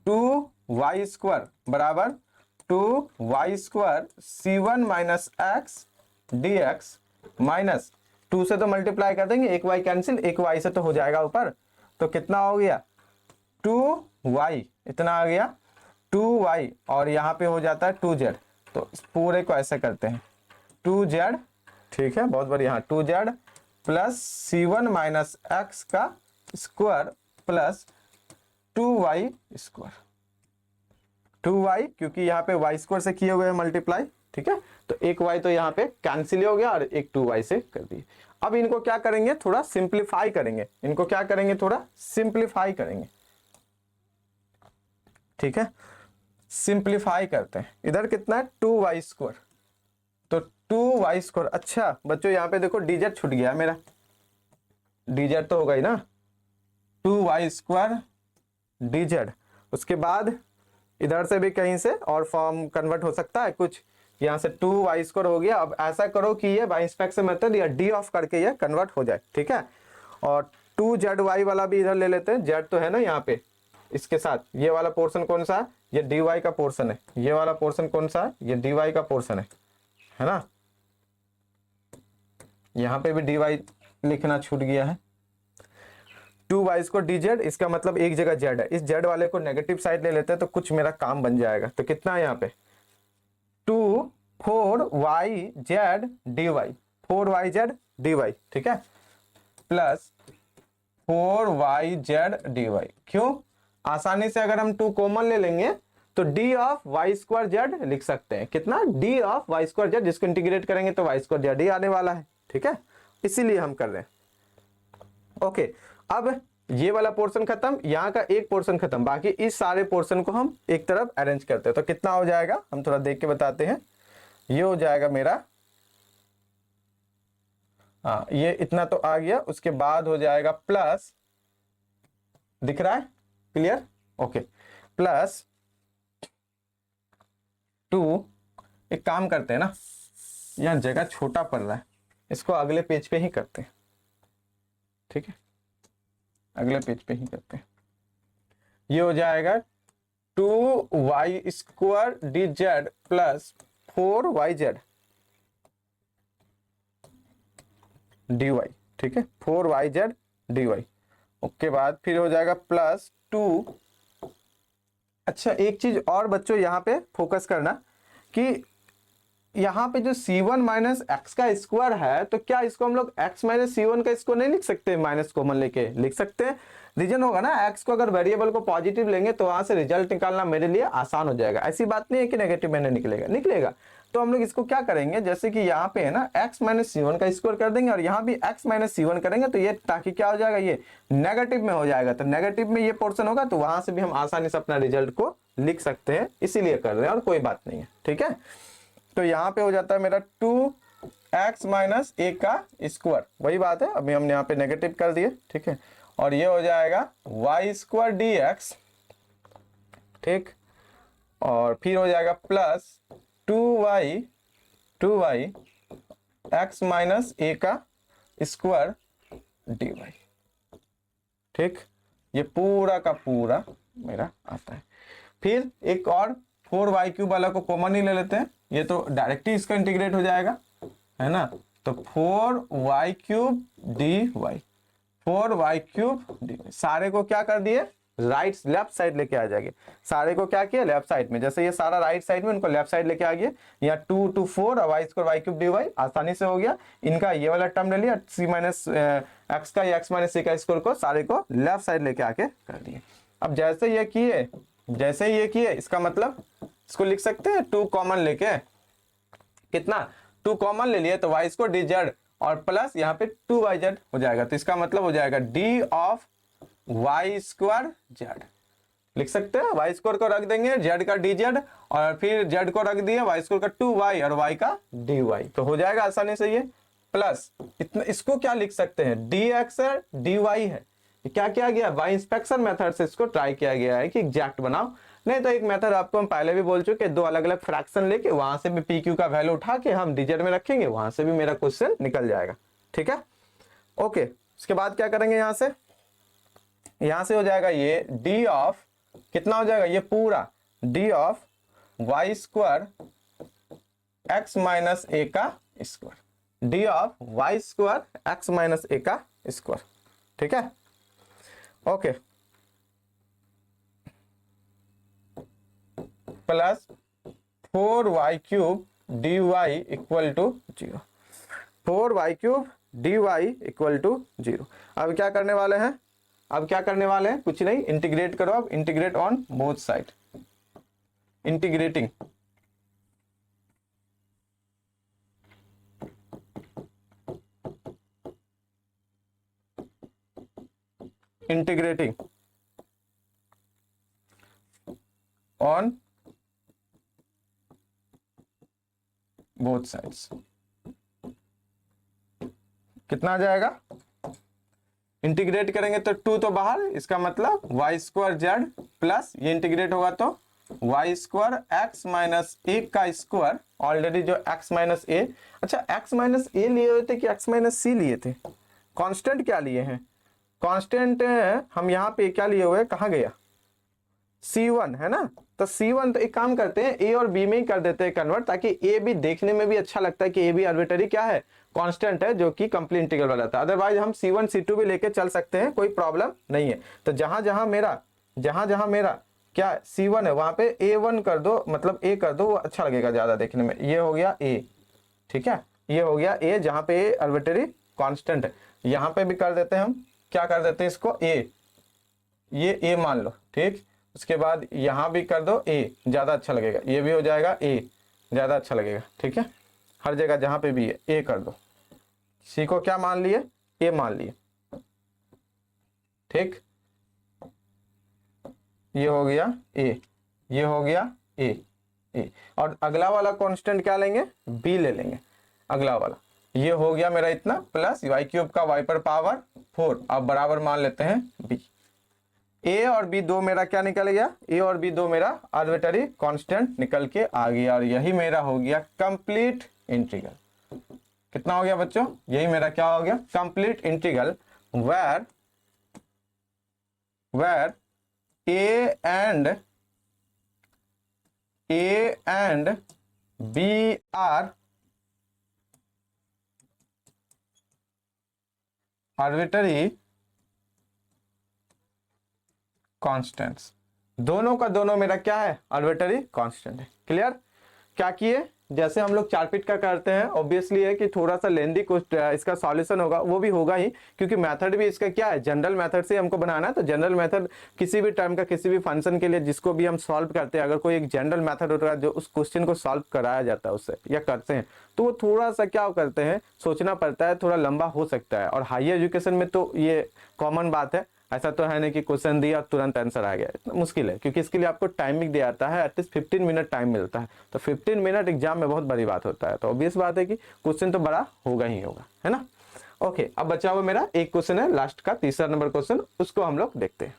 2y स्क्वायर बराबर 2y square c1 minus x dx minus 2 से तो मल्टीप्लाई कर देंगे, एक y कैंसिल, एक y से तो हो जाएगा ऊपर, तो कितना हो गया 2y, इतना आ गया 2y, और यहाँ पे हो जाता है 2z। तो इस पूरे को ऐसे करते हैं 2z, ठीक है, बहुत बढ़िया, 2z plus c1 minus X का square plus 2y square, 2y क्योंकि यहाँ पे y स्क्वायर से किए हुए हैं मल्टीप्लाई, ठीक है, तो एक y तो यहाँ पे कैंसिल हो गया और एक 2y से कर दिए। अब इनको क्या करेंगे, थोड़ा सिंप्लीफाई करेंगे, इनको क्या करेंगे, थोड़ा सिंप्लीफाई करेंगे, ठीक है। सिंप्लीफाई करते हैं, इधर कितना है 2y स्क्वायर, तो 2y स्क्वायर, अच्छा बच्चों यहाँ पे देखो dz छूट गया मेरा, dz तो होगा ही ना, 2y स्क्वायर dz। उसके बाद इधर से भी कहीं से और फॉर्म कन्वर्ट हो सकता है कुछ, यहाँ से 2y स्क्वायर हो गया। अब ऐसा करो कि ये बाय इंस्पेक्शन मेथड या डी ऑफ करके ये कन्वर्ट हो जाए, ठीक है। और 2zy वाला भी इधर ले लेते हैं, z तो है ना यहाँ पे, इसके साथ ये वाला पोर्शन कौन सा है, ये dy का पोर्शन है, ये वाला पोर्शन कौन सा है, ये dy का पोर्शन है ना। यहाँ पे भी dy लिखना छूट गया है, 2y को dz, इसका मतलब एक जगह z है, इस z वाले को नेगेटिव साइड ले लेते हैं तो कुछ मेरा काम बन जाएगा। तो कितना है यहाँ पे 4yz dy, 4yz dy, ठीक है, प्लस 4yz dy। क्यों, आसानी से अगर हम 2 कॉमन ले लेंगे तो d of y square z लिख सकते हैं, कितना, d of y square z, जिसको इंटीग्रेट करेंगे तो y स्क्वायर z ही आने वाला है, ठीक है, इसीलिए हम कर रहे हैं। ओके, अब ये वाला पोर्शन खत्म, यहाँ का एक पोर्शन खत्म, बाकी इस सारे पोर्शन को हम एक तरफ अरेंज करते हैं। तो कितना हो जाएगा, हम थोड़ा देख के बताते हैं। ये हो जाएगा मेरा, हाँ ये इतना तो आ गया, उसके बाद हो जाएगा प्लस, दिख रहा है क्लियर, ओके, प्लस 2, एक काम करते हैं ना, यहाँ जगह छोटा पड़ रहा है, इसको अगले पेज पे ही करते हैं, ठीक है, अगले पेज पे ही करते हैं। ये हो जाएगा 2y square dz plus 4yz dy, ठीक है, 4yz dy। उसके बाद फिर हो जाएगा प्लस 2। अच्छा एक चीज और बच्चों यहाँ पे फोकस करना कि यहाँ पे जो c1 माइनस एक्स का स्क्वायर है, तो क्या इसको हम लोग x माइनस c1 का इसको नहीं लिख सकते, माइनस कॉमन लेके लिख सकते हैं। रीजन होगा ना, x को अगर वेरिएबल को पॉजिटिव लेंगे तो वहां से रिजल्ट निकालना मेरे लिए आसान हो जाएगा। ऐसी बात नहीं है कि नेगेटिव में निकलेगा, निकलेगा। तो हम लोग इसको क्या करेंगे, जैसे कि यहाँ पे है ना x माइनस c1 का स्क्वायर कर देंगे और यहाँ भी x माइनस c1 करेंगे, तो ये ताकि क्या हो जाएगा, ये नेगेटिव में हो जाएगा, तो नेगेटिव में ये पोर्शन होगा, तो वहां से भी हम आसानी से अपना रिजल्ट को लिख सकते हैं, इसीलिए कर रहे हैं और कोई बात नहीं है, ठीक है। तो यहाँ पे हो जाता है मेरा 2x माइनस a का स्क्वायर, वही बात है, अभी हमने यहाँ पे नेगेटिव कर दिए, ठीक है। और ये हो जाएगा y स्क्वायर dx ठीक, और फिर हो जाएगा plus 2y x minus A का स्क्वायर dy। ठीक, ये पूरा का पूरा मेरा आता है। फिर एक और 4y क्यूब वाला को कॉमन ही ले लेते हैं, ये तो डायरेक्ट ही इसका इंटीग्रेट हो जाएगा, है ना। तो 4y cube dy, 4y cube dy, सारे को क्या कर दिए, राइट लेफ्ट साइड लेके आ जाएंगे। सारे को क्या किया, लेफ्ट साइड में, जैसे ये सारा राइट साइड में, उनको लेफ्ट साइड लेके आ गया। यहाँ 2 to 4 और y square y cube dy आसानी से हो गया। इनका ये वाला टर्म ले लिया, c माइनस एक्स का, x माइनस c का स्क्वायर को सारे को लेफ्ट साइड लेके आके कर दिए। अब जैसे ये किए, इसका मतलब इसको लिख सकते हैं 2 कॉमन लेके, कितना 2 कॉमन ले लिए तो y स्क्वायर डी जेड और प्लस यहाँ पे 2yz हो जाएगा। तो इसका मतलब हो जाएगा d of y square z, लिख सकते हैं। y स्क्वायर को रख देंगे, z का dz, और फिर z को रख दिए y स्क्वायर का 2y और y का dy, तो हो जाएगा आसानी से ये। प्लस इतना, इसको क्या लिख सकते हैं, dx है dy है, क्या किया गया, बाय इंस्पेक्शन मेथड से इसको ट्राई किया गया है कि एग्जैक्ट बनाओ। नहीं तो एक मेथड आपको हम पहले भी बोल चुके, दो अलग अलग फ्रैक्शन लेके वहां से भी पी क्यू का वैल्यू उठा के हम डिजिट में रखेंगे, वहां से भी मेरा क्वेश्चन निकल जाएगा। ठीक है, ओके। उसके बाद क्या करेंगे, यहां से हो जाएगा ये डी ऑफ, कितना हो जाएगा ये पूरा, D of Y square X minus A का square, D of Y square X minus A का स्क्वायर। ठीक है, okay, plus 4y cube dy equal to 0, 4y cube dy equal to 0। अब क्या करने वाले हैं, कुछ नहीं, इंटीग्रेट करो। अब integrate on both side, integrating, on both sides. कितना आ जाएगा, इंटीग्रेट करेंगे तो 2 तो बाहर, इसका मतलब वाई स्क्वायर जेड प्लस ये इंटीग्रेट होगा तो Y square X minus A का स्क्वायर, ऑलरेडी जो एक्स माइनस ए, अच्छा एक्स माइनस ए लिए हुए थे कि एक्स माइनस सी लिए थे, कांस्टेंट क्या लिए हैं, कांस्टेंट हम यहाँ पे क्या लिए हुए, कहाँ गया, C1 है ना। तो C1 तो एक काम करते हैं, A और B में ही कर देते हैं कन्वर्ट, ताकि ए भी देखने में भी अच्छा लगता है कि ए भी आर्बिट्ररी क्या है, कांस्टेंट है, जो कि कंप्लीट इंटीग्रल वाला था। अदरवाइज हम C1 C2 भी लेके चल सकते हैं, कोई प्रॉब्लम नहीं है। तो जहां जहां मेरा क्या C1 है वहां पे A1 कर दो, मतलब A कर दो, वो अच्छा लगेगा ज्यादा देखने में। ये हो गया A, ठीक है, ये हो गया A, जहां पे A आर्बिट्ररी कांस्टेंट है। यहां पे भी कर देते हैं हम, क्या कर देते हैं इसको, A, ये A मान लो, ठीक। उसके बाद यहां भी कर दो A, ज्यादा अच्छा लगेगा, ये भी हो जाएगा A, ज्यादा अच्छा लगेगा, ठीक है। हर जगह जहां पे भी है A कर दो। C को क्या मान लिए, A मान लिए, ठीक। ये हो गया A, ये हो गया A, और अगला वाला कांस्टेंट क्या लेंगे, B ले लेंगे, अगला वाला। ये हो गया मेरा इतना, प्लस y क्यूब का y पर पावर 4, अब बराबर मान लेते हैं B। A और B दो मेरा क्या निकल गया, A और B दो मेरा आर्बिट्ररी कांस्टेंट निकल के आ गया, और यही मेरा हो गया कंप्लीट इंटीग्रल। कितना हो गया बच्चों, यही मेरा क्या हो गया, complete integral, where A and B are arbitrary constants. दोनों का दोनों मेरा क्या है, आर्बिट्ररी कांस्टेंट है। क्लियर, क्या किए, जैसे हम लोग चारपीट का करते हैं, ऑब्वियसली है कि थोड़ा सा लेंदी कुछ इसका सॉल्यूशन होगा, वो भी होगा ही, क्योंकि मेथड भी इसका क्या है, जनरल मेथड से हमको बनाना है। तो जनरल मेथड किसी भी टर्म का, किसी भी फंक्शन के लिए जिसको भी हम सॉल्व करते हैं, अगर कोई एक जनरल मेथड होता है जो उस क्वेश्चन को सॉल्व कराया जाता है उससे, या करते हैं, तो वो थोड़ा सा क्या करते हैं, सोचना पड़ता है, थोड़ा लंबा हो सकता है। और हायर एजुकेशन में तो ये कॉमन बात है, ऐसा तो है नहीं कि क्वेश्चन दिया तुरंत आंसर आ गया, इतना मुश्किल है, क्योंकि इसके लिए आपको टाइमिंग दिया जाता है, एटलीस्ट 15 मिनट टाइम मिलता है। तो 15 मिनट एग्जाम में बहुत बड़ी बात होता है, तो ऑब्वियस बात है कि क्वेश्चन तो बड़ा होगा ही होगा, है ना। ओके, अब बचा हुआ मेरा एक क्वेश्चन है लास्ट का, तीसरा नंबर क्वेश्चन, उसको हम लोग देखते हैं।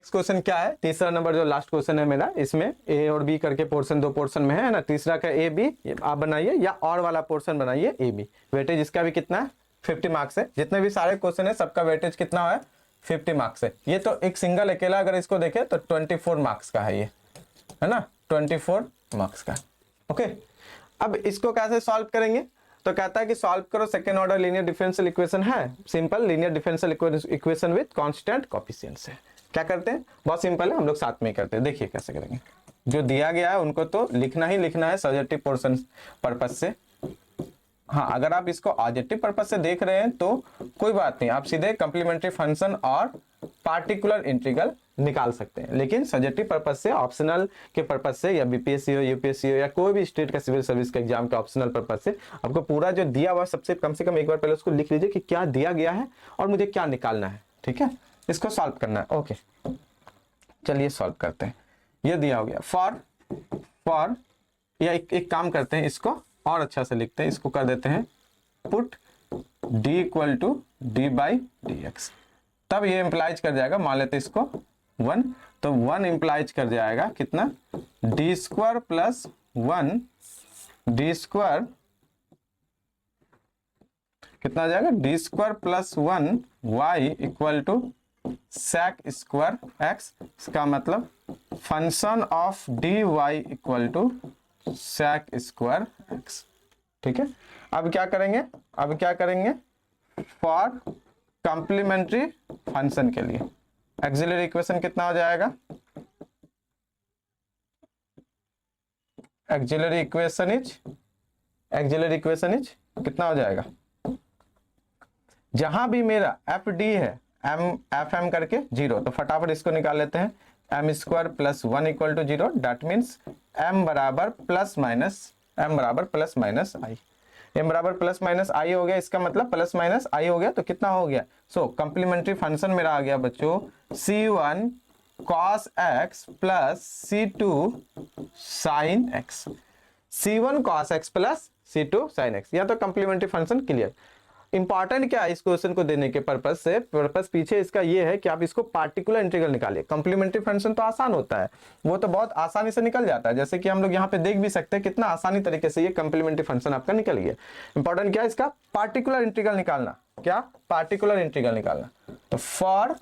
क्वेश्चन क्या है, तीसरा नंबर जो लास्ट क्वेश्चन है मेरा, इसमें ए और बी करके पोर्शन, दो पोर्शन में है ना। तीसरा का ए बी आप बनाइए या और वाला पोर्शन बनाइए ए बी। वेटेज इसका भी कितना है, 50 मार्क्स है। जितने भी सारे क्वेश्चन है सबका वेटेज कितना है, 50 मार्क्स है। ये तो एक सिंगल अकेला अगर इसको देखें तो 24 मार्क्स का है ये, है ना, 24 मार्क्स का। ओके, अब इसको कैसे सॉल्व करेंगे, तो कहता है कि सॉल्व करो second order linear differential equation है, simple linear differential equation with constant coefficients है। क्या करते हैं, बहुत सिंपल है, हम लोग साथ में ही करते हैं। देखिए कैसे करेंगे, जो दिया गया है उनको तो लिखना ही लिखना है सब्जेक्टिव पोर्शन पर्पज से। हाँ, अगर आप इसको ऑब्जेक्टिव पर्पज से देख रहे हैं तो कोई बात नहीं, आप सीधे कम्प्लीमेंट्री फंक्शन और पार्टिकुलर इंटीग्रल निकाल सकते हैं। लेकिन सब्जेक्टिव पर्पज से, ऑप्शनल के पर्पज से, या बीपीएससी हो, यूपीएससी हो, या कोई भी स्टेट का सिविल सर्विस का एग्जाम का ऑप्शनल पर्पज से, आपको पूरा जो दिया हुआ सबसे कम से कम एक बार पहले उसको लिख लीजिए कि क्या दिया गया है और मुझे क्या निकालना है। ठीक है, इसको सॉल्व करना है। ओके, चलिए सॉल्व करते हैं। ये दिया हो गया फॉर या एक काम करते हैं, इसको और अच्छा से लिखते हैं, इसको कर देते हैं put d equal to d by d x. तब ये इंप्लाइज कर जाएगा, मान लेते इसको 1, तो 1 इंप्लाइज कर जाएगा कितना, d square plus 1 d square कितना आ जाएगा, d square plus 1 y equal to sec square x. इसका मतलब function of d y equal to sec square x. ठीक है, अब क्या करेंगे, फॉर कॉम्प्लीमेंट्री फंक्शन के लिए ऑक्सिलरी इक्वेशन कितना हो जाएगा, ऑक्सिलरी इक्वेशन इज कितना हो जाएगा, जहां भी मेरा एफ डी है एफ एम करके 0, तो फटाफट इसको निकाल लेते हैं, m square plus 1 equal to 0, that means m बराबर प्लस माइनस आई, एम बराबर प्लस माइनस आई हो गया। इसका मतलब प्लस माइनस आई हो गया तो कितना हो गया, सो कॉम्प्लीमेंट्री फंक्शन मेरा आ गया बच्चों c1 cos x plus c2 sin x, c1 cos x plus c2 sin x। या तो कॉम्प्लीमेंट्री फंक्शन क्लियर। इंपॉर्टेंट क्या है इस क्वेश्चन को देने के पर्पस से, पर्पस पीछे इसका ये है कि आप इसको पार्टिकुलर इंटीग्रल निकालिए। कॉम्प्लीमेंट्री फंक्शन तो आसान होता है, वो तो बहुत आसानी से निकल जाता है, जैसे कि हम लोग यहाँ पे देख भी सकते हैं कितना आसानी तरीके से ये कॉम्प्लीमेंट्री फंक्शन आपका निकल गया। इंपॉर्टेंट क्या है इसका, पार्टिकुलर इंटीग्रल निकालना। क्या, पार्टिकुलर इंटीग्रल निकालना। तो फॉर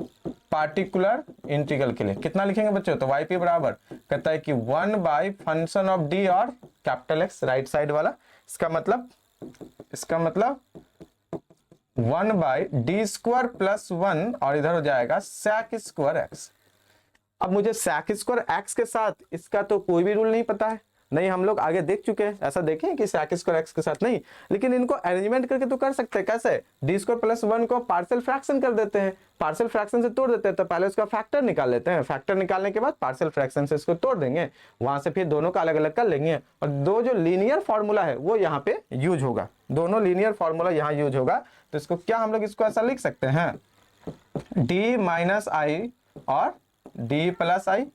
पार्टिकुलर इंटीग्रल के लिए कितना लिखेंगे बच्चों, तो वाई पी बराबर कहता है कि 1 बाई फंक्शन ऑफ डी और कैपिटल एक्स राइट साइड वाला। इसका मतलब 1 बाई डी स्क्वायर प्लस 1 और इधर हो जाएगा सेक स्क्वायर एक्स। अब मुझे सेक स्क्वायर एक्स के साथ इसका तो कोई भी रूल नहीं पता है, नहीं हम लोग आगे देख चुके हैं, ऐसा देखें कि सेक स्क्वायर एक्स के साथ नहीं, लेकिन इनको अरेंजमेंट करके तो कर सकते हैं। कैसे, डी स्क्वायर प्लस 1 को पार्शियल फ्रैक्शन कर देते हैं, पार्शियल फ्रैक्शन से तोड़ देते हैं, तो पहले उसका फैक्टर निकाल लेते हैं, फैक्टर निकालने के बाद पार्शियल फ्रैक्शन से इसको तोड़ देंगे, वहां से फिर दोनों का अलग अलग कर लेंगे, और दो जो लीनियर फॉर्मूला है वो यहाँ पे यूज होगा, दोनों लीनियर फॉर्मूला यहाँ यूज होगा। तो इसको क्या हम लोग इसको ऐसा लिख सकते हैं, डी माइनस आई और डी प्लस आई,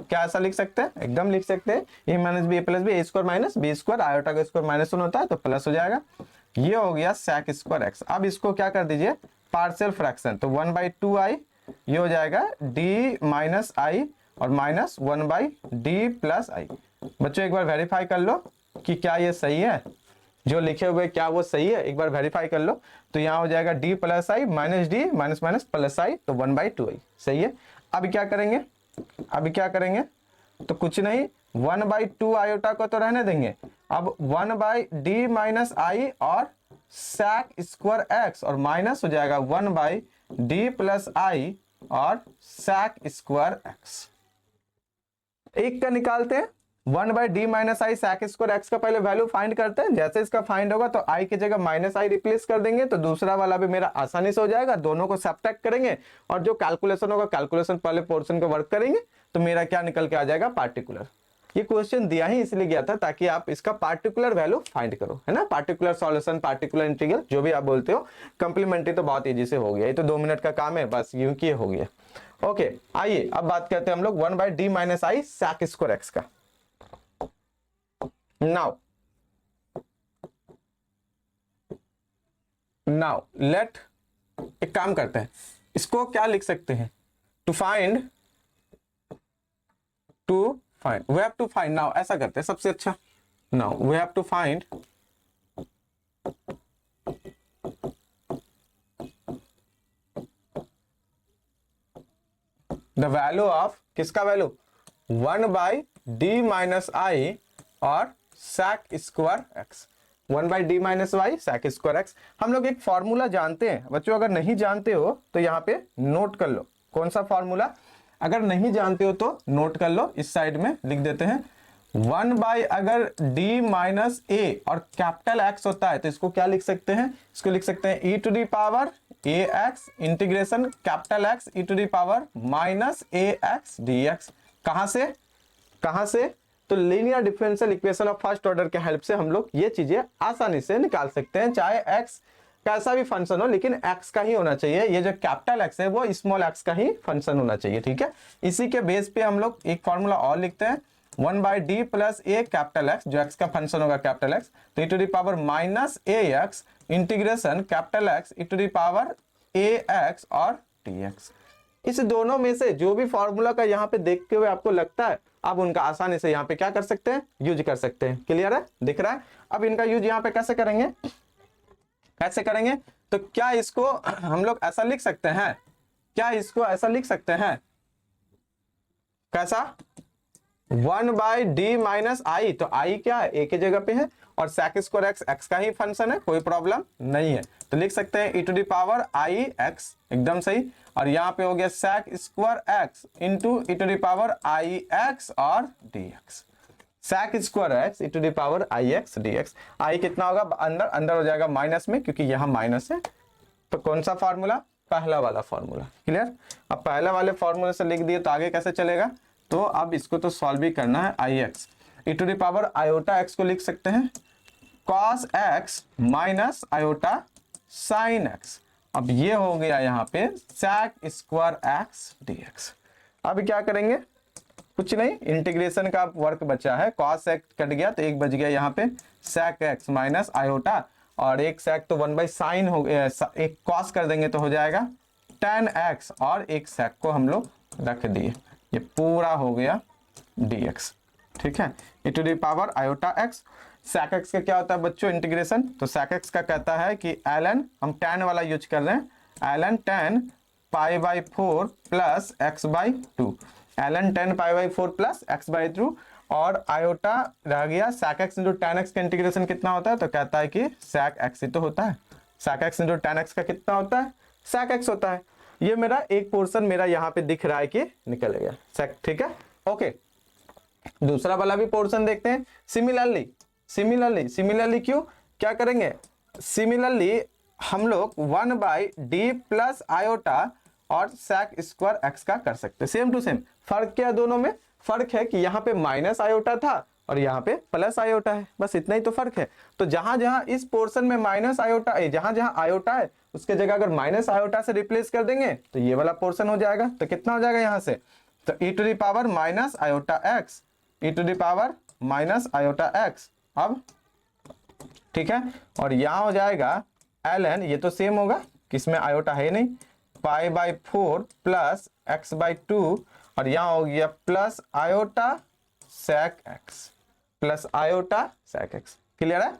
क्या ऐसा लिख सकते हैं, एकदम लिख सकते हैं, A minus B plus B, A square minus B square, iota का स्क्वायर माइनस 1 होता है तो प्लस हो जाएगा। ये हो गया सेक स्क्वायर एक्स। अब इसको क्या कर दीजिए, पार्शियल फ्रैक्शन, तो 1/2i, ये हो जाएगा डी माइनस आई और माइनस 1/d प्लस आई। बच्चों एक बार वेरीफाई कर लो कि क्या ये सही है, जो लिखे हुए क्या वो सही है, एक बार वेरीफाई कर लो। तो यहाँ हो जाएगा d plus I minus D minus minus plus I, तो 1/2i सही है। अब क्या करेंगे, तो कुछ नहीं, 1/2 आयोटा को तो रहने देंगे, अब 1/d माइनस आई और सेक स्क्वायर एक्स, और माइनस हो जाएगा 1/d प्लस आई और सेक स्क्वायर एक्स। एक का निकालते हैं, 1/d minus i sec square x का पहले वैल्यू फाइंड करते हैं। जैसे इसका फाइंड होगा तो i की जगह माइनस आई रिप्लेस कर देंगे, तो दूसरा वाला भी मेरा आसानी से हो जाएगा। दोनों को सब्ट्रैक्ट करेंगे और जो कैलकुलेशन होगा कैलकुलेशन वाले पोर्शन को वर्क करेंगे, तो मेरा क्या निकल के आ जाएगा, पार्टिकुलर। ये क्वेश्चन दिया ही इसलिए गया था ताकि आप इसका पार्टिकुलर वैल्यू फाइंड करो, है ना, पार्टिकुलर सॉल्यूशन, पार्टिकुलर इंटीग्रल, जो भी आप बोलते हो। कंप्लीमेंट्री तो बहुत इजी से हो गया, ये तो 2 मिनट का काम है, बस यूं कि हो गया। ओके, आइए अब बात करते हैं हम लोग 1/d minus i sec square x का। नाउ लेट एक काम करते हैं, इसको क्या लिख सकते हैं, to find to find, we have to find, now ऐसा करते हैं सबसे अच्छा, now we have to find the value of, किसका वैल्यू, 1/d-i और sec square x, 1/d-y sec square x। हम लोग एक फॉर्मूला जानते हैं बच्चों, अगर नहीं जानते हो तो यहाँ पे नोट कर लो। कौन सा फॉर्मूला, अगर नहीं जानते हो तो नोट कर लो, इस साइड में लिख देते हैं 1 अगर d माइनस ए और कैपिटल x होता है तो इसको क्या लिख सकते हैं, इसको लिख सकते हैं e to the power ax integration capital X e to the power minus ax dx। कहां से, तो linear differential equation of first order के हेल्प से हम लोग ये चीजें आसानी से निकाल सकते हैं, चाहे x कैसा भी फंक्शन हो लेकिन x का ही होना चाहिए, ये जो कैपिटल X है वो स्मॉल x का ही फंक्शन होना चाहिए, ठीक है। इसी के बेस पे हम लोग एक फॉर्मूला और लिखते हैं 1/d plus a capital X, जो x का फंक्शन होगा कैपिटल X, तो e to the power minus ax integration capital X e to the power ax और dx। इस दोनों में से जो भी फॉर्मूला का यहाँ पे देखते हुए आपको लगता है आप उनका आसानी से यहाँ पे क्या कर सकते हैं, यूज कर सकते हैं। क्लियर है, दिख रहा है। अब इनका यूज यहाँ पे कैसे करेंगे, तो क्या इसको हम लोग ऐसा लिख सकते हैं, कैसा, 1/d-i, तो i क्या है, a के जगह पे है, और sec स्क्वायर x का ही फंक्शन है, कोई प्रॉब्लम नहीं है, तो लिख सकते हैं e to the power i x, एकदम सही। और यहाँ पे हो गया sec square x into e to the power i x और dx, sec square x e to the power i x dx। i कितना होगा, अंदर हो जाएगा माइनस में, क्योंकि यहाँ माइनस है, तो कौन सा फॉर्मूला, पहला वाला फॉर्मूला। क्लियर, अब पहले वाले फॉर्मूले से लिख दिए तो आगे कैसे चलेगा, तो अब इसको तो सॉल्व भी करना है, ix e to the power iota x को लिख सकते हैं cos x minus iota sin x। अब ये हो गया यहाँ पे sec स्क्वायर x dx। अब क्या करेंगे, कुछ नहीं, इंटीग्रेशन का वर्क बचा है, cos x कट गया तो एक बच गया यहाँ पे sec x माइनस आयोटा, और एक sec तो 1/sin हो गया, एक cos कर देंगे तो हो जाएगा tan x, और एक sec को हम लोग रख दिए, ये पूरा हो गया dx, ठीक है, e to the power iota x। sec x का क्या होता है बच्चों, इंटीग्रेशन, तो sec x का कहता है कि ln, हम tan वाला यूज कर रहे हैं, ln tan π/4 plus x/2, ln tan π/4 plus x/2, और आयोटा रह गया sec x into tan x का इंटीग्रेशन कितना होता है, तो कहता है कि sec x ही तो होता है, sec x into tan x का कितना होता है, sec x होता है। ये मेरा एक पोर्शन मेरा यहाँ पे दिख रहा है कि निकल गया sec, ठीक है, ओके। दूसरा वाला भी पोर्शन देखते हैं। सिमिलरली क्यों, क्या करेंगे, सिमिलरली हम लोग 1/d प्लस आयोटा और sec स्क्वायर x का कर सकते हैं, सेम टू सेम। फर्क क्या दोनों में, फर्क है कि यहाँ पे माइनस आयोटा था और यहाँ पे प्लस आयोटा है, बस इतना ही तो फर्क है। तो जहां जहां इस पोर्शन में माइनस आयोटा है, जहां जहां आयोटा है उसके जगह अगर माइनस आयोटा से रिप्लेस कर देंगे तो ये वाला पोर्शन हो जाएगा, तो कितना हो जाएगा यहाँ से, तो e to the power minus iota x, e to the power minus iota x। अब ठीक है, और यहाँ हो जाएगा ln, ये तो सेम होगा, किसमें आयोटा है नहीं, π/4 प्लस x/2, और यहाँ हो गया plus iota sec x, plus iota sec x। Clear है,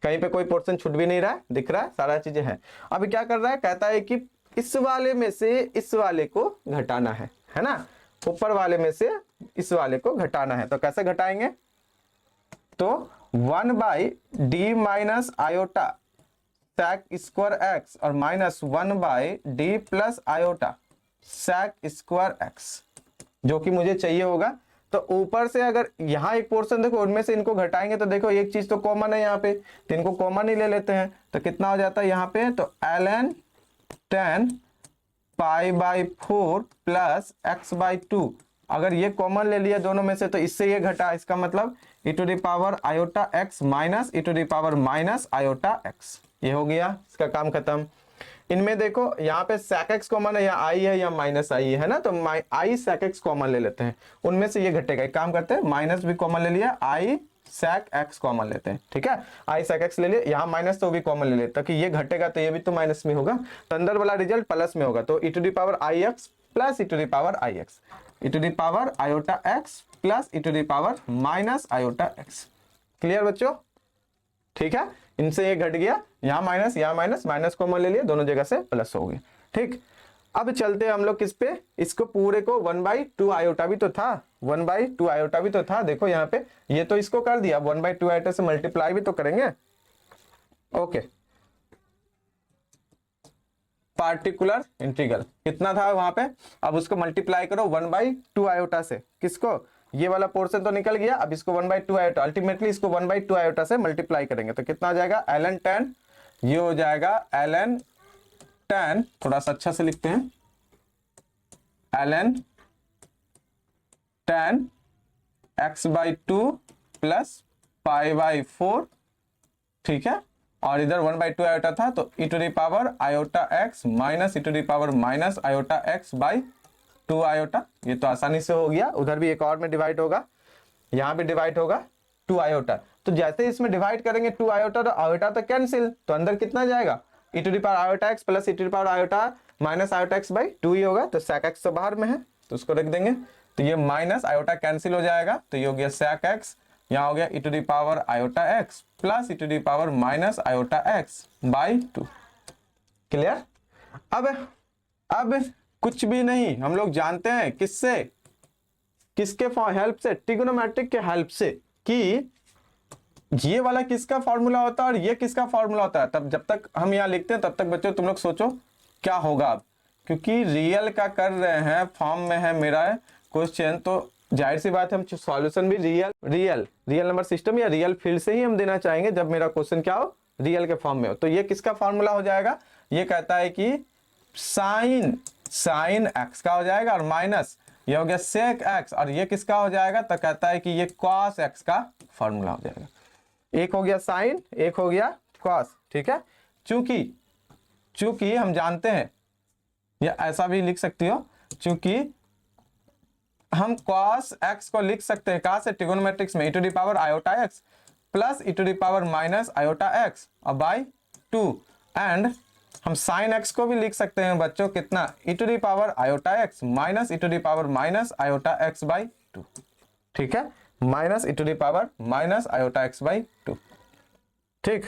कहीं पे कोई पोर्शन छूट भी नहीं रहा है, दिख रहा है, सारा चीजें हैं। अब क्या कर रहा है, कहता है कि इस वाले में से इस वाले को घटाना है ना, ऊपर वाले में से इस वाले को घटाना है, तो कैसे घटाएंगे, तो 1/d minus iota sec square x और minus 1/d plus iota sec square x, जो कि मुझे चाहिए होगा। तो ऊपर से अगर यहाँ एक पोर्शन देखो, उनमें से इनको घटाएंगे तो देखो एक चीज तो कॉमन है यहाँ पे, तो इनको कॉमन ही ले लेते हैं, तो कितना हो जाता है यहाँ पे, तो ln tan π/4 प्लस x/2, अगर ये कॉमन ले लिया दोनों में से तो इससे ये घटा, इसका मतलब e to the power iota x minus e to the power minus iota x, ये हो गया, इसका काम खत्म। इनमें देखो यहाँ पे sec x कॉमन है, या i है या माइनस i है ना, तो i sec x कॉमन ले लेते हैं, उनमें से ये घटेगा, एक काम करते हैं माइनस भी कॉमन ले लिया, i sec x कॉमन लेते हैं, ठीक है, i sec x ले लिए, यहाँ माइनस तो भी कॉमन ले लेते, ताकि ये घटेगा तो ये भी तो माइनस में होगा, तो अंदर वाला रिजल्ट प्लस में होगा, तो e to the power i x plus e to the power i x। e to the power iota x plus e to the power minus iota x। Clear बच्चों? ठीक है, इनसे ये घट गया, यहाँ माइनस माइनस कॉमन ले लिया, दोनों जगह से प्लस हो गया। ठीक, अब चलते हैं हम लोग किस पे, इसको पूरे को 1/2 आयोटा भी तो था, 1/2 आयोटा भी तो था। देखो यहाँ पे ये तो इसको कर दिया, 1/2 आयोटा से मल्टीप्लाई भी तो करेंगे। ओके, पार्टिकुलर इंटीग्रल कितना था वहां पे, अब उसको मल्टीप्लाई करो 1/2 आयोटा से। किसको, ये वाला पोर्शन तो निकल गया, अब इसको 1/2 आयोटा, अल्टीमेटली इसको 1/2 आयोटा से मल्टीप्लाई करेंगे तो कितना आ जाएगा, ln 10, ये हो जाएगा ln 10, थोड़ा सा अच्छा से लिखते हैं, ln 10 x/2 प्लस π/4। ठीक है, और इधर 1/2 आयोटा था तो e to the power iota x minus e to the power minus iota x/2 iota. ये तो आसानी से हो गया, उधर भी एक और में डिवाइड होगा, यहाँ भी डिवाइड होगा 2 आयोटा। तो जैसे इसमें डिवाइड करेंगे 2 आयोटा तो आयोटा तो कैंसिल, तो अंदर कितना जाएगा, e to the power iota x plus e to the power iota minus iota x/2 ही होगा। तो sec x तो बाहर में है तो उसको रख देंगे, तो ये माइनस आयोटा कैंसिल हो जाएगा, तो ये हो गया sec x, यहाँ हो गया e to the power iota x plus e to the power minus iota x/2। Clear? अब कुछ भी नहीं, हम लोग जानते हैं किससे, किसके हेल्प से, ट्रिग्नोमेट्रिक के हेल्प से, कि ये वाला किसका फॉर्मूला होता है और ये किसका फॉर्मूला होता है। तब जब तक हम यहाँ लिखते हैं तब तक बच्चों तुम लोग सोचो क्या होगा अब, क्योंकि रियल का कर रहे हैं, फॉर्म में है मेरा क्वेश्चन, तो जाहिर सी बात है हम सॉल्यूशन भी रियल नंबर सिस्टम या रियल फील्ड से ही हम देना चाहेंगे जब मेरा क्वेश्चन क्या हो, रियल के फॉर्म में हो। तो ये किसका फॉर्मूला हो जाएगा, ये कहता है कि साइन एक्स का हो जाएगा, और माइनस ये हो गया सेक एक्स, और ये किसका हो जाएगा, तो कहता है कि ये कॉस एक्स का फॉर्मूला हो जाएगा। एक हो गया साइन, एक हो गया कॉस। ठीक है, चूंकि हम जानते हैं, या ऐसा भी लिख सकती हो, चूंकि हम cos x को लिख सकते हैं कहां से, ट्रिगोनोमेट्रिक्स में, e to the power iota x plus e to the power minus iota x और बाय 2, एंड हम sin x को भी लिख सकते हैं बच्चों, कितना, e to the power iota x minus e to the power minus iota x/2। ठीक है, minus e to the power minus iota x/2। ठीक,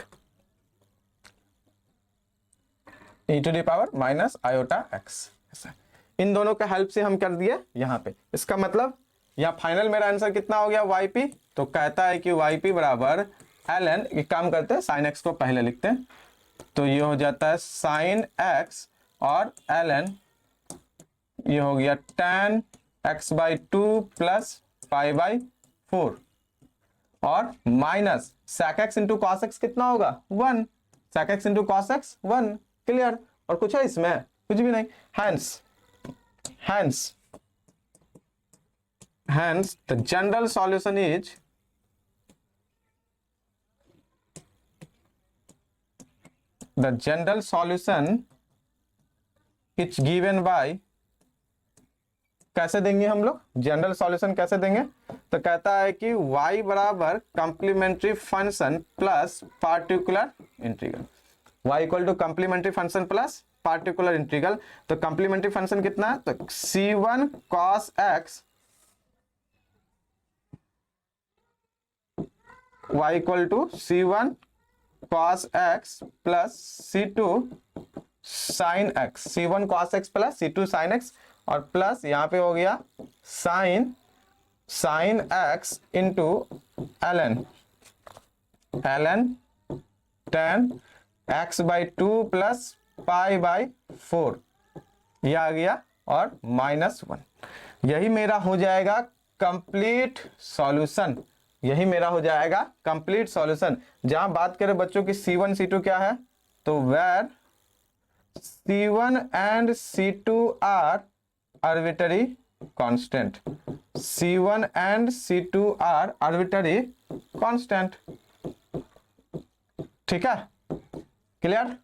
e to the power minus iota x, इन दोनों का हेल्प से हम कर दिए यहाँ पे। इसका मतलब यहाँ फाइनल मेरा आंसर कितना हो गया, yp, तो कहता है कि yp बराबर ln, एक काम करते हैं sin x को पहले लिखते हैं, तो ये हो जाता है sin x और ln, ये हो गया tan x/2 प्लस π/4, और minus sec x into cos x कितना होगा, 1, sec x into cos x 1। Clear? और कुछ है इसमें, कुछ भी नहीं। Hence, the general solution is given by, कैसे देंगे हम लोग जनरल सॉल्यूशन, कैसे देंगे, तो कहता है कि y बराबर complementary function plus particular integral, y equal to complementary function plus particular integral. तो कॉम्प्लीमेंट्री फंक्शन कितना है, तो c1 cos x y equal to c1 cos x plus c2 sin x, c1 cos x plus c2 sin x, और plus यहाँ पे हो गया sin x into ln 10 x/2 plus π/4, ये आ गया, और -1। यही मेरा हो जाएगा कंप्लीट सॉल्यूशन, यही मेरा हो जाएगा कंप्लीट सॉल्यूशन। जहां बात करें बच्चों की c1 c2 क्या है, तो where c1 and c2 are arbitrary constant, c1 and c2 are arbitrary constant. ठीक है, क्लियर?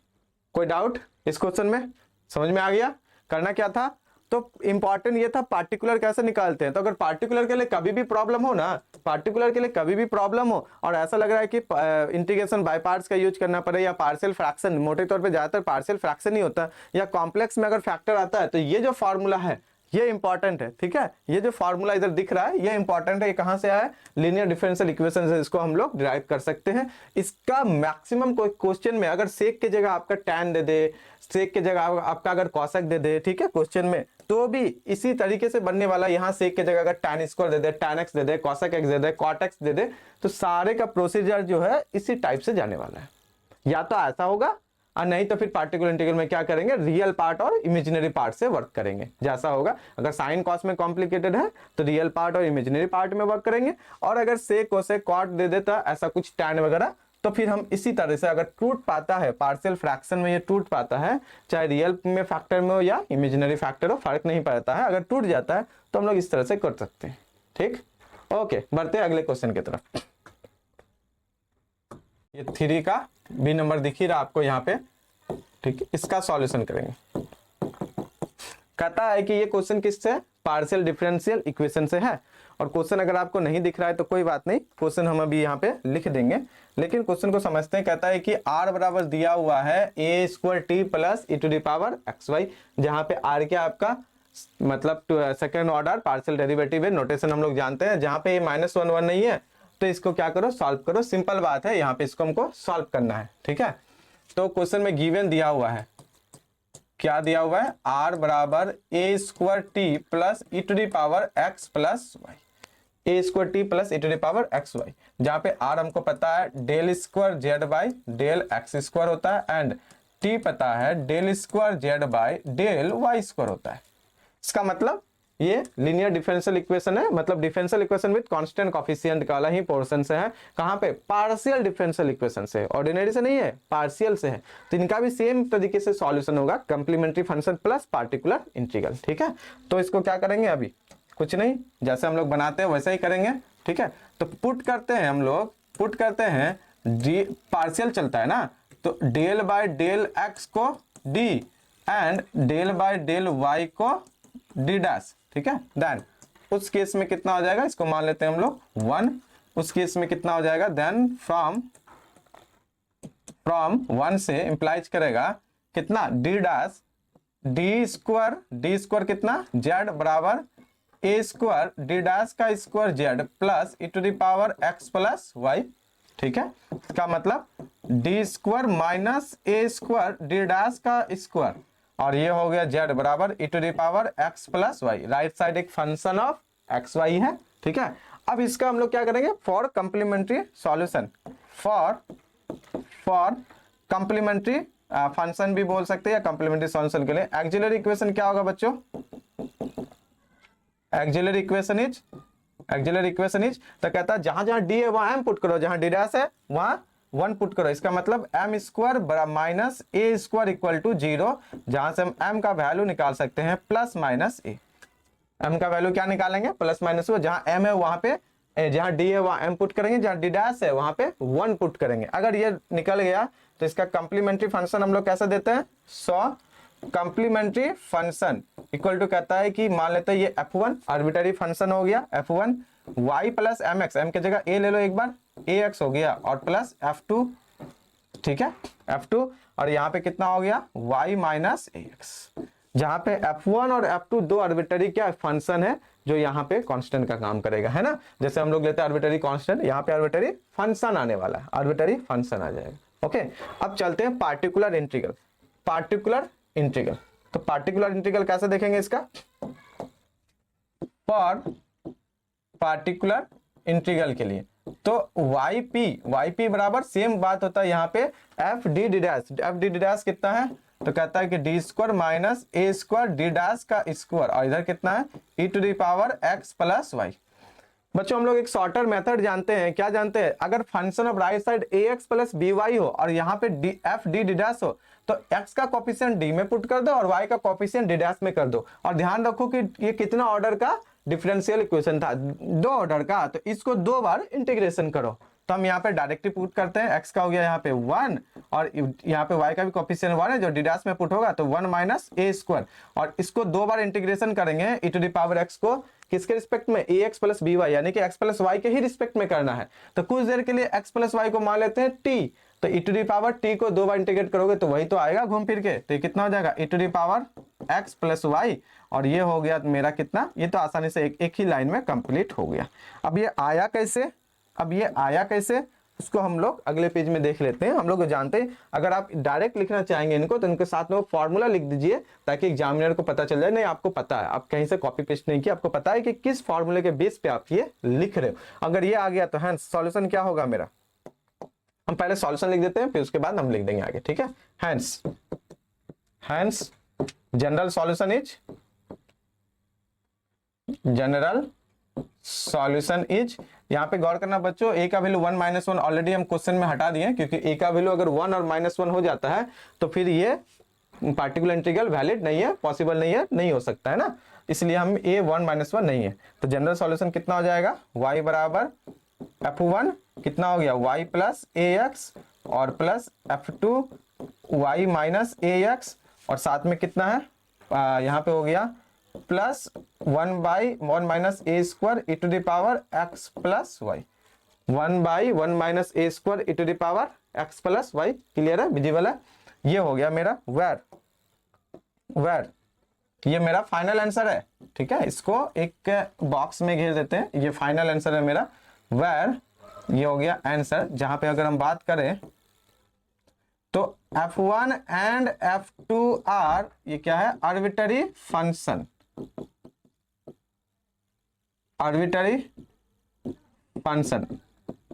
कोई डाउट इस क्वेश्चन में? समझ में आ गया? करना क्या था, तो इंपॉर्टेंट ये था पार्टिकुलर कैसे निकालते हैं। तो अगर पार्टिकुलर के लिए कभी भी प्रॉब्लम हो ना, पार्टिकुलर के लिए कभी भी प्रॉब्लम हो और ऐसा लग रहा है कि इंटीग्रेशन बाय पार्ट्स का यूज करना पड़े या पार्शियल फ्रैक्शन, मोटे तौर पे ज्यादातर पार्शियल फ्रैक्शन ही होता है, या कॉम्प्लेक्स में अगर फैक्टर आता है, तो ये जो फॉर्मूला है ये इंपॉर्टेंट है, ठीक है। ये जो फॉर्मूला इधर दिख रहा है ये इंपॉर्टेंट है, ये कहां से आया है, लीनियर डिफरेंशियल इक्वेशन से इसको हम लोग डिराइव कर सकते हैं। इसका मैक्सिमम कोई क्वेश्चन में अगर सेक की जगह आपका टैन दे दे, सेक की जगह आपका अगर कॉसेक दे दे, ठीक है, क्वेश्चन में, तो भी इसी तरीके से बनने वाला। यहाँ सेक की जगह अगर टैन स्क्वायर दे दे, टैन एक्स दे दे, कॉसेक एक्स दे दे, कॉट एक्स दे दे, तो सारे का प्रोसीजर जो है इसी टाइप से जाने वाला है। या तो ऐसा होगा और नहीं तो फिर पार्टिकुलर इंटीग्रल में क्या करेंगे, रियल पार्ट और इमेजिनरी पार्ट से वर्क करेंगे। जैसा होगा, अगर साइन कॉस में कॉम्प्लिकेटेड है तो रियल पार्ट और इमेजिनरी पार्ट में वर्क करेंगे, और अगर सेक कोसेक कॉट दे देता ऐसा कुछ टैन वगैरह, तो फिर हम इसी तरह से, अगर टूट पाता है पार्शियल फ्रैक्शन में, ये टूट पाता है चाहे रियल में फैक्टर में हो या इमेजिनरी फैक्टर हो, फर्क नहीं पड़ता है, अगर टूट जाता है तो हम लोग इस तरह से कर सकते हैं। ठीक, ओके, बढ़ते हैं अगले क्वेश्चन की तरफ। ये 3 का बी नंबर दिख ही रहा आपको यहाँ पे, ठीक है, इसका सॉल्यूशन करेंगे। कहता है कि ये क्वेश्चन किससे, पार्शियल डिफरेंशियल इक्वेशन से है। और क्वेश्चन अगर आपको नहीं दिख रहा है तो कोई बात नहीं, क्वेश्चन हम अभी यहाँ पे लिख देंगे, लेकिन क्वेश्चन को समझते हैं। कहता है कि r बराबर दिया हुआ है a square t plus e to the power xy, जहाँ पे r क्या आपका मतलब सेकेंड ऑर्डर पार्शियल डेरिवेटिव है, नोटेशन हम लोग जानते हैं। जहाँ पे -1 नहीं है तो इसको क्या करो, सॉल्व करो, सिंपल बात है, यहाँ पे इसको हमको सॉल्व करना है, ठीक है। तो क्वेश्चन में गिवन दिया हुआ है, क्या दिया हुआ है, r बराबर a square t plus e to the power x plus y, a square t plus e to the power xy, जहाँ पे r हमको पता है del square z by del x square होता है, एंड t पता है del square z by del y square होता है। इसका मतलब ये लीनियर डिफरेंशियल इक्वेशन है, मतलब differential equation with constant coefficient वाला ही पोर्शन से है। कहां पे, पार्शियल डिफरेंशियल इक्वेशन से, ऑर्डिनरी से नहीं है, पार्शियल से है। तो इनका भी सेम तरीके से सॉल्यूशन होगा, complementary function plus particular integral, ठीक है। तो इसको क्या करेंगे, अभी कुछ नहीं, जैसे हम लोग बनाते हैं वैसे ही करेंगे, ठीक है। तो पुट करते हैं हम लोग, पुट करते हैं, डी पार्शियल चलता है ना, तो डेल बाय डेल एक्स को d and del by del y को डी डैश, ठीक है। देन उस केस में कितना हो जाएगा, इसको मान लेते हैं हम लोग 1, उस केस में कितना हो जाएगा, देन फ्रॉम 1 से इंप्लाइज करेगा कितना, डी डैश डी स्क्वायर कितना, जेड बराबर ए स्क्वायर डी डैश का square z plus e to the power x plus y, ठीक है। इसका मतलब d square minus a square d dash का स्क्वायर, और ये हो गया z बराबर e to the power x plus y. Right side एक फंक्शन ऑफ एक्स वाई है, ठीक है। अब इसका हम लोग क्या करेंगे, for complementary solution, for complementary function भी बोल सकते हैं, या कंप्लीमेंट्री सॉल्यूशन के लिए ऑक्सिलरी इक्वेशन क्या होगा बच्चों, ऑक्सिलरी इक्वेशन इज, तो कहता है जहां जहां डी है वहां m पुट करो, जहां डी डैश है वहां 1 पुट करो। इसका मतलब m square minus a square equal to 0, जहां से हम m का वैल्यू निकाल सकते हैं प्लस माइनस ए। m का वैल्यू क्या निकालेंगे, प्लस माइनस, जहां m है वहां पे, जहां d है वहां m पुट करेंगे, जहां d डैश है वहां पे 1 पुट करेंगे। अगर ये निकल गया तो इसका कंप्लीमेंट्री फंक्शन हम लोग कैसे देते हैं, 100 कंप्लीमेंट्री फंक्शन इक्वल टू, कहता है कि मान लेते हैं ये f1 आर्बिट्ररी फंक्शन हो गया, f1 y plus mx, m की जगह a ले लो एक बार, ax हो गया, और प्लस f2, ठीक है, f2, और यहाँ पे कितना हो गया, y माइनस ax, जहां पे f1 और f2 दो आर्बिट्ररी क्या फंक्शन है जो यहाँ पे कांस्टेंट का काम करेगा, है ना। जैसे हम लोग लेते हैं आर्बिट्ररी कांस्टेंट, यहाँ पे आर्बिट्ररी फंक्शन आने वाला है, आर्बिट्ररी फंक्शन आ जाएगा। ओके, अब चलते हैं पार्टिकुलर इंटीग्रल। तो पार्टिकुलर इंटीग्रल कैसे देखेंगे इसका, फॉर पार्टिकुलर इंटीग्रल के लिए तो yp बराबर सेम बात होता है यहाँ पे एफ डी डी डैश कितना है, तो कहता है कि d square minus a square d dash का स्क्वायर, और इधर कितना है e to the power x plus y. बच्चों हम लोग एक शॉर्टर मेथड जानते हैं, क्या जानते हैं, अगर function of right side ax plus by हो और यहाँ पे f डी डैश हो, तो x का कोफिशिएंट d में पुट कर दो और y का कोफिशिएंट d डैश में कर दो। और ध्यान रखो कि ये कितना ऑर्डर का डिफरेंशियल इक्वेशन था, 2 ऑर्डर का, तो इसको 2 बार इंटीग्रेशन करो। तो हम यहाँ पे डायरेक्टली पुट करते हैं, x का हो गया यहाँ पे 1 और यहाँ पे y का भी कोफिशिएंट 1 है जो d डैश में पुट होगा, तो 1 माइनस ए स्क्वायर, और इसको 2 बार इंटीग्रेशन करेंगे e to the power x को किसके रिस्पेक्ट में, ax प्लस by, यानी कि x प्लस y के ही रिस्पेक्ट में करना है। तो कुछ देर के लिए x प्लस y को मान लेते हैं t, तो e to the power t को 2 बार इंटीग्रेट करोगे तो वही तो आएगा घूम फिर के, तो ये कितना हो जाएगा e to the power x plus y, और ये हो गया मेरा कितना, ये तो आसानी से एक ही लाइन में कंप्लीट हो गया। अब ये आया कैसे, अब ये आया कैसे, उसको हम लोग अगले पेज में देख लेते हैं। हम लोग जानते हैं, अगर आप डायरेक्ट लिखना चाहेंगे इनको तो इनके साथ में फॉर्मूला लिख दीजिए, ताकि एग्जामिनर को पता चल जाए, नहीं आपको पता है, आप कहीं से कॉपी पेस्ट नहीं किया, आपको पता है कि किस फॉर्मूले के बेस पे आप ये लिख रहे हो। अगर ये आ गया तो है सॉल्यूशन क्या होगा मेरा, हम पहले सॉल्यूशन लिख देते हैं, फिर उसके बाद हम लिख देंगे आगे, ठीक है। Hence general solution is, general solution is, यहाँ पे गौर करना बच्चों, ए का वैल्यू 1 - 1 ऑलरेडी हम क्वेश्चन में हटा दिए, क्योंकि ए का वैल्यू अगर 1 और -1 हो जाता है तो फिर ये पार्टिकुलर इंटीग्रल वैलिड नहीं है, पॉसिबल नहीं है, नहीं हो सकता है ना, इसलिए हम ए 1 - 1 नहीं है। तो जनरल सॉल्यूशन कितना हो जाएगा, y बराबर f1 कितना हो गया, y प्लस ax और plus f2 y minus ax, और साथ में कितना है यहाँ पे हो गया plus 1/1 minus a square e to the power x plus y, 1/1 minus a square e to the power x plus y. Clear है, विजिबल है। ये हो गया मेरा वेर ये मेरा फाइनल आंसर है, ठीक है। इसको एक बॉक्स में घेर देते हैं, ये फाइनल आंसर है मेरा वेर, ये हो गया आंसर। जहां पे अगर हम बात करें तो f1 एंड f2 आर, ये क्या है, arbitrary function, arbitrary function.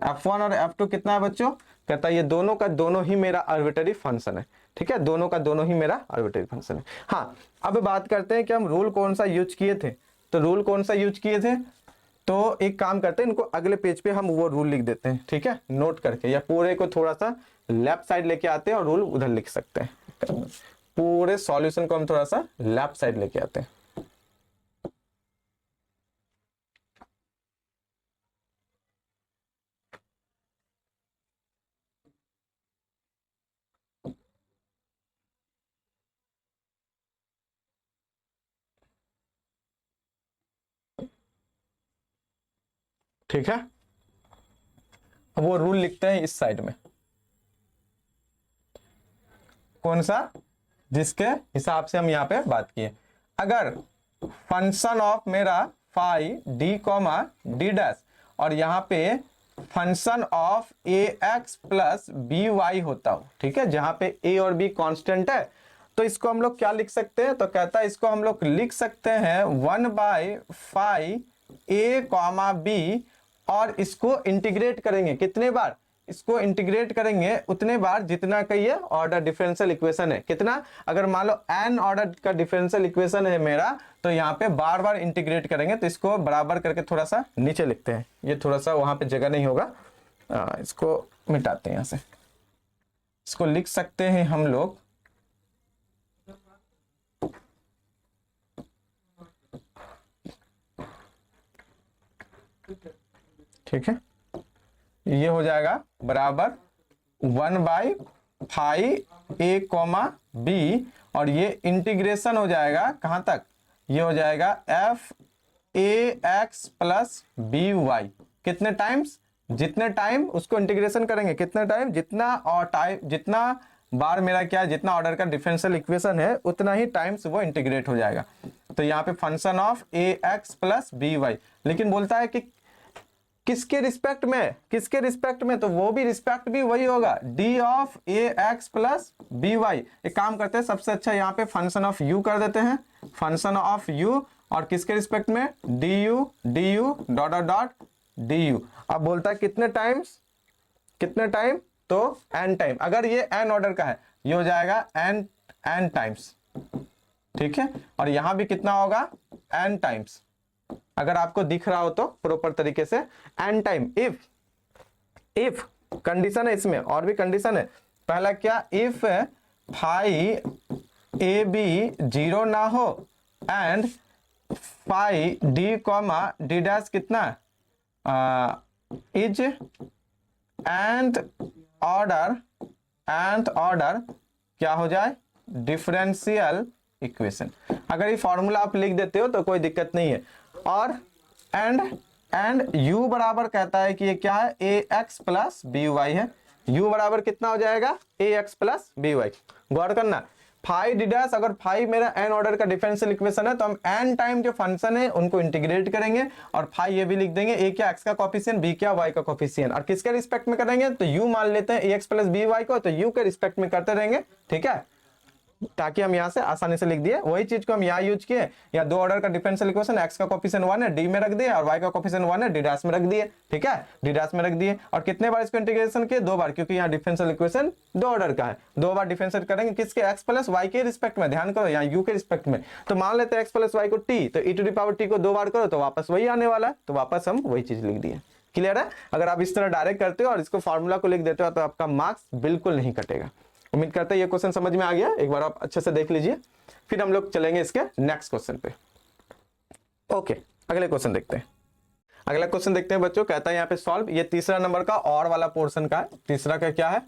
f1 और f2 कितना है बच्चों, कहता है ये दोनों का दोनों ही मेरा आर्बिट्ररी फंक्शन है, ठीक है, दोनों का दोनों ही मेरा आर्बिट्ररी फंक्शन है। हाँ, अब बात करते हैं कि हम रूल कौन सा यूज किए थे। तो रूल कौन सा यूज किए थे, तो एक काम करते हैं, इनको अगले पेज पे हम वो रूल लिख देते हैं, ठीक है, नोट करके, या पूरे को थोड़ा सा लेफ्ट साइड लेके आते हैं और रूल उधर लिख सकते हैं। पूरे सॉल्यूशन को हम थोड़ा सा लेफ्ट साइड लेके आते हैं। ठीक है, अब वो रूल लिखते हैं इस साइड में, कौन सा, जिसके हिसाब से हम यहाँ पे बात किए। अगर फंक्शन ऑफ मेरा phi d comma d dash, और यहाँ पे function of a x plus b y होता हो, ठीक है, जहां पे ए और बी कांस्टेंट है, तो इसको हम लोग क्या लिख सकते हैं, तो कहता है इसको हम लोग लिख सकते हैं 1/फाई ए कॉमा बी, और इसको इंटीग्रेट करेंगे कितने बार, इसको इंटीग्रेट करेंगे उतने बार जितना का ये ऑर्डर डिफरेंशियल इक्वेशन है। कितना, अगर मान लो n ऑर्डर का डिफरेंशियल इक्वेशन है मेरा, तो यहाँ पे बार बार इंटीग्रेट करेंगे, तो इसको बराबर करके थोड़ा सा नीचे लिखते हैं, ये थोड़ा सा वहां पे जगह नहीं होगा, इसको मिटाते हैं यहाँ से। इसको लिख सकते हैं हम लोग ठीक है, ये हो जाएगा बराबर 1/फाई ए कॉमा बी, और ये इंटीग्रेशन हो जाएगा कहां तक, ये हो जाएगा f a x plus b y. कितने टाइम्स, जितने टाइम उसको इंटीग्रेशन करेंगे, कितने टाइम, जितना और टाइम, जितना बार मेरा क्या, जितना ऑर्डर का डिफरेंशियल इक्वेशन है उतना ही टाइम्स वो इंटीग्रेट हो जाएगा। तो यहाँ पे function of a x plus b y, लेकिन बोलता है कि किसके रिस्पेक्ट में, किसके रिस्पेक्ट में, तो वो भी रिस्पेक्ट भी वही होगा, d of a x plus b y. एक काम करते हैं, सबसे अच्छा यहाँ पे फंक्शन ऑफ यू कर देते हैं, फंक्शन ऑफ यू, और किसके रिस्पेक्ट में, D U dot dot dot D you. अब बोलता है कितने टाइम्स, कितने टाइम, तो n टाइम। अगर ये n ऑर्डर का है, ये हो जाएगा n टाइम्स, ठीक है, और यहां भी कितना होगा, n टाइम्स। अगर आपको दिख रहा हो तो प्रॉपर तरीके से n टाइम। इफ कंडीशन है इसमें, और भी कंडीशन है। पहला क्या, इफ फाई ए बी 0 ना हो and phi d comma d dash कितना इज nth ऑर्डर क्या हो जाए, डिफरेंशियल इक्वेशन। अगर ये फॉर्मूला आप लिख देते हो तो कोई दिक्कत नहीं है। और एंड u बराबर कहता है कि ये क्या है, ए एक्स प्लस बी वाई है। u बराबर कितना हो जाएगा, ए एक्स प्लस बी वाई। गौर करना, फाइव डी डैश, अगर फाइव मेरा एन ऑर्डर का डिफरेंशियल इक्वेशन है तो हम एन टाइम जो फंक्शन है उनको इंटीग्रेट करेंगे और फाइव ये भी लिख देंगे, ए क्या एक्स का कोफिशिएंट, बी क्या वाई का कोफिशिएंट, और किसके रिस्पेक्ट में करेंगे तो यू मान लेते हैं ए एक्स प्लस बी वाई को, तो यू के रिस्पेक्ट में करते रहेंगे, ठीक है, ताकि हम यहां से आसानी से लिख दिए। वही चीज को हम यहाँ यूज किए, या दो ऑर्डर का डिफरेंशियल इक्वेशन, एक्स का कोफिशिएंट 1 है डी में रख दिए और वाई का कोफिशिएंट 1 है डी डैश में रख दिए, ठीक है, डी डैश में रख दिए। और कितने बार इसको इंटीग्रेशन किए, दो बार, क्योंकि यहाँ डिफरेंशियल इक्वेशन दो ऑर्डर का है, दो बार डिफरेंशिएट करेंगे किसके, एक्स प्लस वाई के रिस्पेक्ट में, ध्यान करो यहाँ यू के रिस्पेक्ट में। तो मान लेते हैं एक्स प्लस वाई को टी, तो ई टू दी पावर टी को दो बार करो तो वापस वही आने वाला है, तो वापस हम वही चीज लिख दिए। क्लियर है? अगर आप इस तरह डायरेक्ट करते हो और इसको फॉर्मूला को लिख देते हो तो आपका मार्क्स बिल्कुल नहीं कटेगा। उम्मीद करते हैं ये क्वेश्चन समझ में आ गया, एक बार आप अच्छे से देख लीजिए, फिर हम लोग चलेंगे इसके नेक्स्ट क्वेश्चन पे। ओके, अगले क्वेश्चन देखते हैं। अगला क्वेश्चन देखते हैं बच्चों, कहता है यहाँ पे सॉल्व, ये तीसरा नंबर का और वाला पोर्शन का है, तीसरा का क्या है,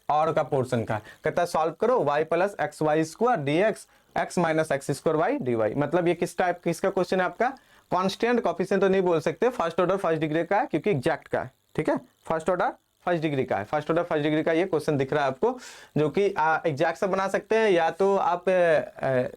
और का पोर्शन का है। कहता है सॉल्व करो y plus x y square d x x minus x square y d y. मतलब ये किस टाइप किसका क्वेश्चन है आपका, कॉन्स्टेंट कोफिशिएंट तो नहीं बोल सकते, फर्स्ट ऑर्डर फर्स्ट डिग्री का है क्योंकि एग्जैक्ट का है, ठीक है, फर्स्ट ऑर्डर फर्स्ट डिग्री का है, फर्स्ट ऑर्डर फर्स्ट डिग्री का ये क्वेश्चन दिख रहा है आपको, जो कि एग्जैक्ट से बना सकते हैं या तो आप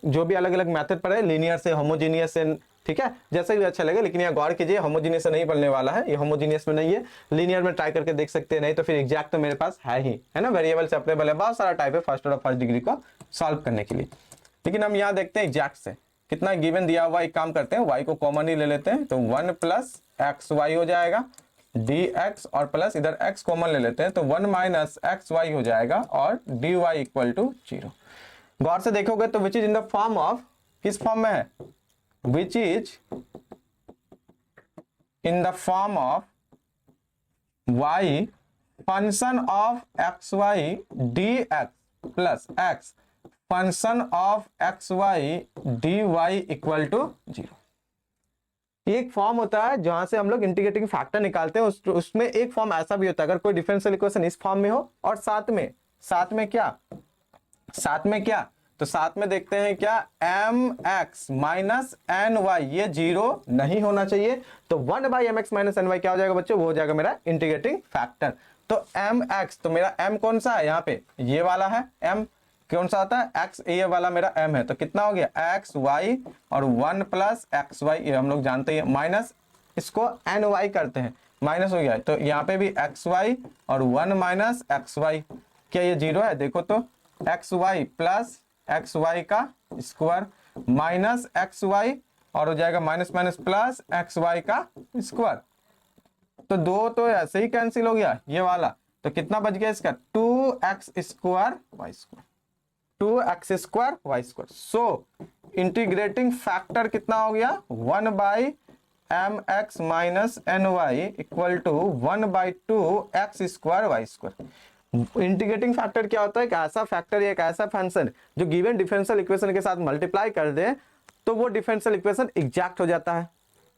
जो भी अलग अलग मेथड पढ़े, लीनियर से, होमोजेनियस से, ठीक है, जैसे भी अच्छा लगे, लेकिन यहाँ गौर कीजिए होमोजेनियस से नहीं बनने वाला है, ये होमोजेनियस में नहीं है, लीनियर में ट्राई करके देख सकते हैं, नहीं तो फिर एग्जैक्ट तो मेरे पास है ही, है ना, वेरिएबल सेपरेबल है, बहुत सारा टाइप है फर्स्ट ऑर्डर फर्स्ट डिग्री को सॉल्व करने के लिए। लेकिन हम यहाँ देखते हैं एग्जैक्ट से कितना गिवन दिया हुआ, एक काम करते हैं y को कॉमन ही ले लेते हैं, तो 1 प्लस एक्स वाई हो जाएगा dx, और प्लस इधर x कॉमन ले लेते हैं तो 1 माइनस एक्स वाई हो जाएगा और dy इक्वल टू 0। गौर से देखोगे तो which is in the form of, किस फॉर्म में है, which is in the form of y function of x y dx plus x function of x y dy equal to 0। एक form होता है जहां से हम लोग इंटीग्रेटिंग फैक्टर निकालते हैं, उसमें एक फॉर्म ऐसा भी होता है, अगर कोई डिफरेंशियल इक्वेशन इस फॉर्म में हो और साथ में क्या, तो साथ में देखते हैं क्या, m x minus n y, ये 0 नहीं होना चाहिए, तो 1 by m x minus n y क्या हो जाएगा बच्चों, वो हो जाएगा मेरा इंटीग्रेटिंग फैक्टर। तो एम एक्स, तो मेरा एम कौन सा है यहाँ पे, ये वाला है एम, कौन सा होता है x, ये वाला मेरा m है, तो कितना हो गया एक्स वाई और 1 प्लस एक्स वाई, ये हम लोग जानते हैं, माइनस इसको एन वाई करते हैं, माइनस हो गया, तो यहाँ पे भी एक्स वाई और 1 माइनस एक्स वाई, क्या ये 0 है, देखो तो x y plus x y का स्क्वायर माइनस एक्स वाई, और हो जाएगा minus minus plus x y का स्क्वायर, तो दो तो ऐसे ही कैंसिल हो गया ये वाला, तो कितना बच गया इसका 2x square y square, 2x square y square. So integrating factor कितना हो गया 1 by m x minus n y equal to 1 by 2x square y square. Integrating factor क्या होता है, एक ऐसा फैक्टर, एक ऐसा फंक्शन जो गिवन डिफरेंशियल इक्वेशन के साथ मल्टीप्लाई कर दे तो वो डिफरेंशियल इक्वेशन एग्जैक्ट हो जाता है।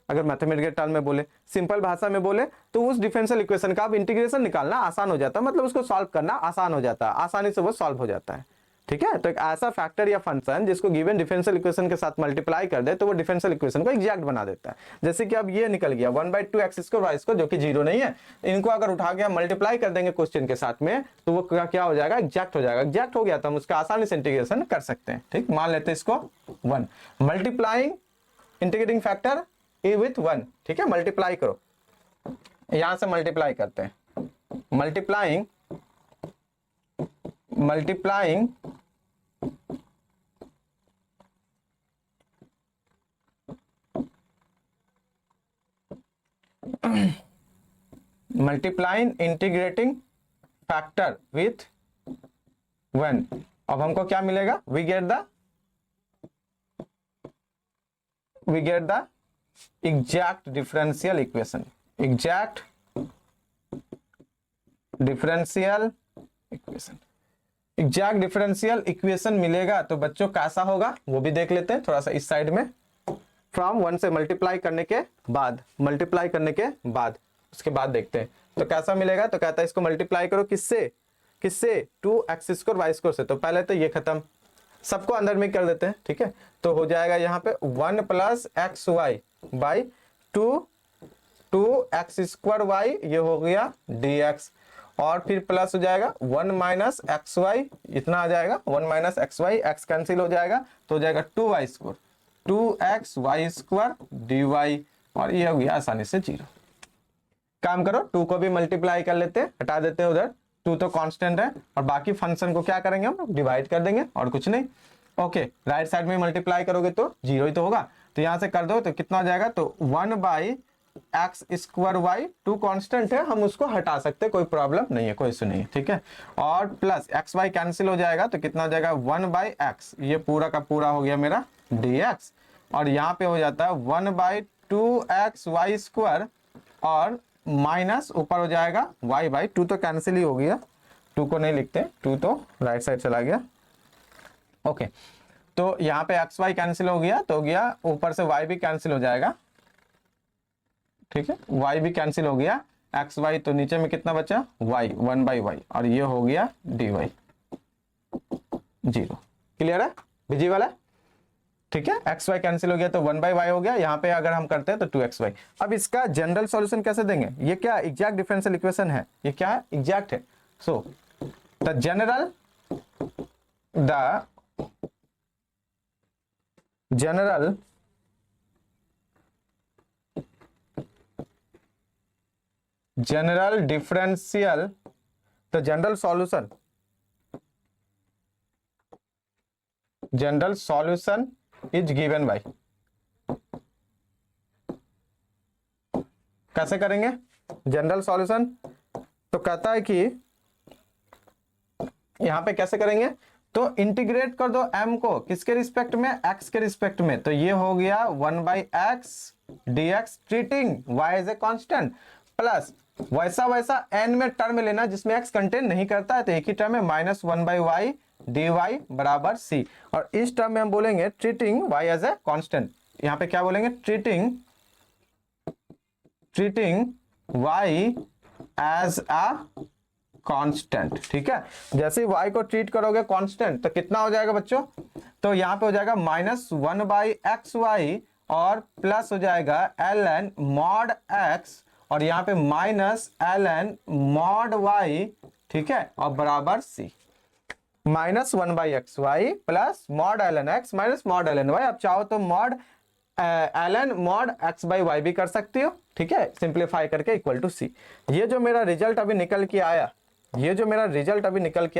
अगर मैथमेटिकल टर्म में बोले, सिंपल भाषा में बोले तो उस डिफरेंशियल इक्वेशन का अब इंटीग्रेशन निकालना आसान हो जाता है, मतलब उसको सॉल्व करना आसान हो जाता है, आसानी से वो सॉल्व हो जाता है, ठीक है। तो एक ऐसा फैक्टर या फंक्शन जिसको गिवन डिफरेंशियल इक्वेशन के साथ मल्टीप्लाई कर दे तो वो डिफरेंशियल इक्वेशन को एग्जैक्ट बना देता है। जैसे कि अब ये निकल गया 1 by 2x square y square, जो कि 0 नहीं है, इनको अगर उठा के हम मल्टीप्लाई कर देंगे क्वेश्चन के साथ में तो वो क्या हो जाएगा, एग्जैक्ट हो जाएगा। एग्जैक्ट हो गया तो हम उसका आसानी से इंटीग्रेशन कर सकते हैं, ठीक। मान लेते हैं इसको 1, multiplying integrating factor A with 1, ठीक है, मल्टीप्लाई करो, यहां से मल्टीप्लाई करते हैं, मल्टीप्लाइंग इंटीग्रेटिंग फैक्टर विथ 1। अब हमको क्या मिलेगा, we get the exact differential equation, exact differential equation मिलेगा। तो बच्चों कैसा होगा वो भी देख लेते हैं थोड़ा सा इस साइड में। फ्रॉम 1 से मल्टीप्लाई करने के बाद उसके बाद देखते हैं तो कैसा मिलेगा। तो कहता है इसको मल्टीप्लाई करो किससे 2x स्क्वायर वाई स्क्वायर से। तो पहले तो ये खत्म, सबको अंदर में कर देते हैं, ठीक है। तो हो जाएगा यहाँ पे 1 plus x y by 2x square y, ये हो गया dx, और फिर प्लस हो जाएगा 1 माइनस एक्स वाई, इतना आ जाएगा 1 minus x y, x cancel हो जाएगा तो हो जाएगा 2y square, 2x y square dy, और ये हो गया आसानी से 0। काम करो 2 को भी मल्टीप्लाई कर लेते हैं, हटा देते हैं उधर, 2 तो कांस्टेंट है, और बाकी फंक्शन को क्या करेंगे हम डिवाइड कर देंगे और कुछ नहीं। ओके, राइट साइड में मल्टीप्लाई करोगे तो 0 ही तो होगा, तो यहां से कर दो तो कितना हो जाएगा, तो 1 by x square y, 2 constant है हम उसको हटा सकते हैं, कोई प्रॉब्लम नहीं है, कोई इशू नहीं है, ठीक है। और प्लस एक्स वाई कैंसिल हो जाएगा तो कितना हो जाएगा 1 बाई एक्स, ये पूरा का पूरा हो गया मेरा dx, और यहाँ पे हो जाता है 1 बाई 2x वाई स्क्वायर, और माइनस ऊपर हो जाएगा y बाई 2, तो कैंसिल ही हो गया, 2 को नहीं लिखते, 2 तो राइट साइड चला गया। ओके, तो यहाँ पे एक्स वाई कैंसिल हो गया तो हो गया, ऊपर से y भी कैंसिल हो जाएगा, ठीक है, y भी कैंसिल हो गया, एक्स वाई, तो नीचे में कितना बचा y, 1 बाई वाई, और ये हो गया dy 0। क्लियर है, विजिबल है, ठीक है। एक्स वाई कैंसिल हो गया तो 1 बाई वाई हो गया, यहाँ पे अगर हम करते हैं तो 2x वाई। अब इसका जनरल सॉल्यूशन कैसे देंगे, ये क्या एग्जैक्ट डिफरेंशियल इक्वेशन है, ये क्या है एग्जैक्ट है, so the general differential, the general solution is given by, कैसे करेंगे जनरल सॉल्यूशन, तो कहता है कि यहां पे कैसे करेंगे, तो इंटीग्रेट कर दो m को किसके रिस्पेक्ट में, x के रिस्पेक्ट में, तो ये हो गया 1 by x dx treating y as a constant, plus वैसा वैसा n में टर्म लेना जिसमें x कंटेन नहीं करता है, तो एक ही टर्म है माइनस 1 बाई वाई dy बराबर c, और इस टर्म में हम बोलेंगे treating y as a constant, यहाँ पे क्या बोलेंगे treating y as a constant, ठीक है। जैसे ही y को ट्रीट करोगे कांस्टेंट तो कितना हो जाएगा बच्चों, तो यहाँ पे हो जाएगा माइनस 1 बाई एक्स वाई, और प्लस हो जाएगा ln मॉड x, और यहाँ पे माइनस ln मॉड y, ठीक है, और बराबर c, minus 1 by x y plus mod ln x minus mod ln y, आप चाहो तो mod ln mod x by y भी कर सकते हो, ठीक है, सिंप्लीफाई करके इक्वल टू c। ये जो मेरा रिजल्ट अभी निकल के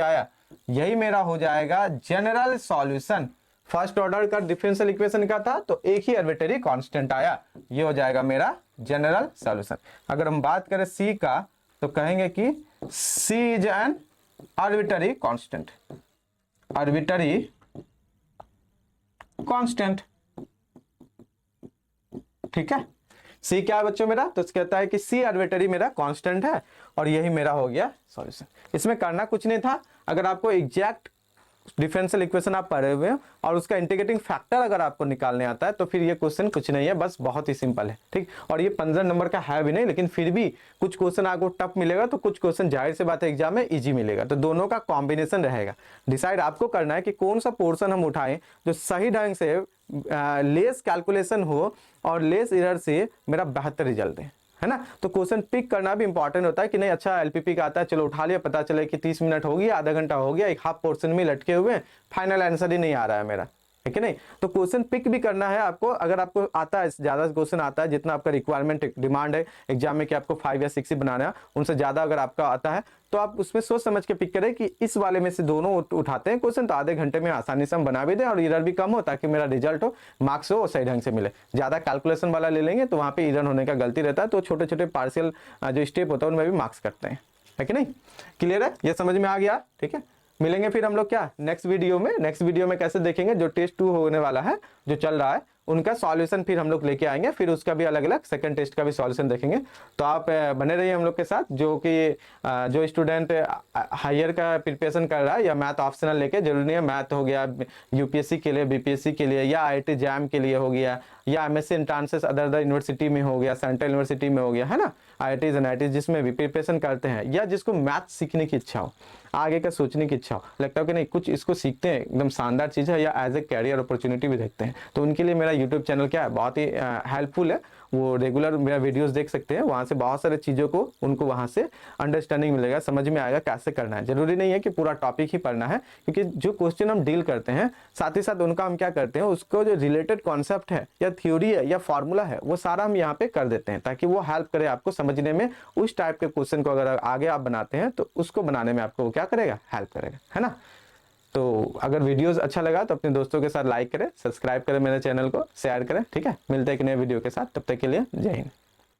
आया, यही मेरा हो जाएगा जनरल सॉल्यूशन। फर्स्ट ऑर्डर का डिफरेंशियल इक्वेशन का था तो एक ही आर्बिट्रेरी कांस्टेंट आया, ये हो जाएगा मेरा जनरल सॉल्यूशन। अगर हम बात करें सी का तो कहेंगे कि सी इज एन आर्बिट्रेरी कांस्टेंट, ठीक है। सी क्या है बच्चों मेरा, तो कहता है कि सी आर्बिट्रेरी मेरा कांस्टेंट है, और यही मेरा हो गया सॉल्यूशन। इसमें करना कुछ नहीं था, अगर आपको एग्जैक्ट डिफरेंशियल इक्वेशन आप पढ़े हुए हैं और उसका इंटीग्रेटिंग फैक्टर अगर आपको निकालने आता है तो फिर ये क्वेश्चन कुछ नहीं है, बस बहुत ही सिंपल है, ठीक। और ये 15 नंबर का है भी नहीं, लेकिन फिर भी कुछ क्वेश्चन आपको टफ मिलेगा तो कुछ क्वेश्चन जाहिर से बात है एग्जाम में इजी मिलेगा, तो दोनों का कॉम्बिनेशन रहेगा। डिसाइड आपको करना है कि कौन सा पोर्शन हम उठाएं जो सही ढंग से लेस कैलकुलेशन हो और लेस एरर से मेरा बेहतर रिजल्ट है ना। तो क्वेश्चन पिक करना भी इंपॉर्टेंट होता है कि नहीं, अच्छा एलपीपी का आता है, चलो उठा लिया, पता चले कि 30 मिनट हो गया, आधा घंटा हो गया, एक हाफ पोर्शन में लटके हुए, फाइनल आंसर ही नहीं आ रहा है मेरा, है कि नहीं। तो क्वेश्चन पिक भी करना है आपको, अगर आपको आता है ज्यादा क्वेश्चन आता है, जितना आपका रिक्वायरमेंट डिमांड है एग्जाम में कि आपको 5 या 6 ही बनाना है, उनसे ज्यादा अगर आपका आता है तो आप उसमें सोच समझ के पिक करें कि इस वाले में से दोनों उठाते हैं क्वेश्चन तो आधे घंटे में आसानी से हम बना भी दें और एरर भी कम हो, ताकि मेरा रिजल्ट हो, मार्क्स हो, सही ढंग से मिले। ज्यादा कैलकुलेशन वाला ले लेंगे तो वहां पे एरर होने का गलती रहता है, तो छोटे छोटे पार्शियल जो स्टेप होता है उनमें भी मार्क्स करते हैं, है कि नहीं। क्लियर है, ये समझ में आ गया, ठीक है। मिलेंगे फिर हम लोग क्या नेक्स्ट वीडियो में कैसे देखेंगे, जो टेस्ट 2 होने वाला है, जो चल रहा है, उनका सॉल्यूशन फिर हम लोग लेके आएंगे, फिर उसका भी अलग अलग सेकंड टेस्ट का भी सॉल्यूशन देखेंगे। तो आप बने रहिए हम लोग के साथ, जो स्टूडेंट हायर का प्रिपरेशन कर रहा है या मैथ ऑप्शनल लेके, जरूरी नहीं है मैथ हो गया यूपीएससी के लिए, बीपीएससी के लिए, या आईआईटी जैम के लिए हो गया, या एमएससी एंट्रांसेस अदर यूनिवर्सिटी में हो गया, सेंट्रल यूनिवर्सिटी में हो गया, है ना, आईआईटीज एनआईटीज जिसमें भी प्रिपरेशन करते हैं, या जिसको मैथ सीखने की इच्छा हो, आगे का सोचने की इच्छा हो, लगता है कि नहीं कुछ इसको सीखते हैं, एकदम शानदार चीज़ है, या एज ए कैरियर अपॉर्चुनिटी भी देखते हैं, तो उनके लिए मेरा यूट्यूब चैनल क्या है, बहुत ही हेल्पफुल है। वो रेगुलर मेरा वीडियोस देख सकते हैं, वहाँ से बहुत सारे चीज़ों को उनको वहाँ से अंडरस्टैंडिंग मिलेगा, समझ में आएगा कैसे करना है। जरूरी नहीं है कि पूरा टॉपिक ही पढ़ना है, क्योंकि जो क्वेश्चन हम डील करते हैं साथ ही साथ उनका हम क्या करते हैं, उसको जो रिलेटेड कॉन्सेप्ट है या थ्योरी है या फॉर्मूला है वो सारा हम यहाँ पे कर देते हैं, ताकि वो हेल्प करे आपको समझने में। उस टाइप के क्वेश्चन को अगर आगे आप बनाते हैं तो उसको बनाने में आपको क्या करेगा, हेल्प करेगा, है ना। तो अगर वीडियोस अच्छा लगा तो अपने दोस्तों के साथ लाइक करें, सब्सक्राइब करें मेरे चैनल को, शेयर करें, ठीक है। मिलते हैं एक नए वीडियो के साथ, तब तक के लिए जय हिंद।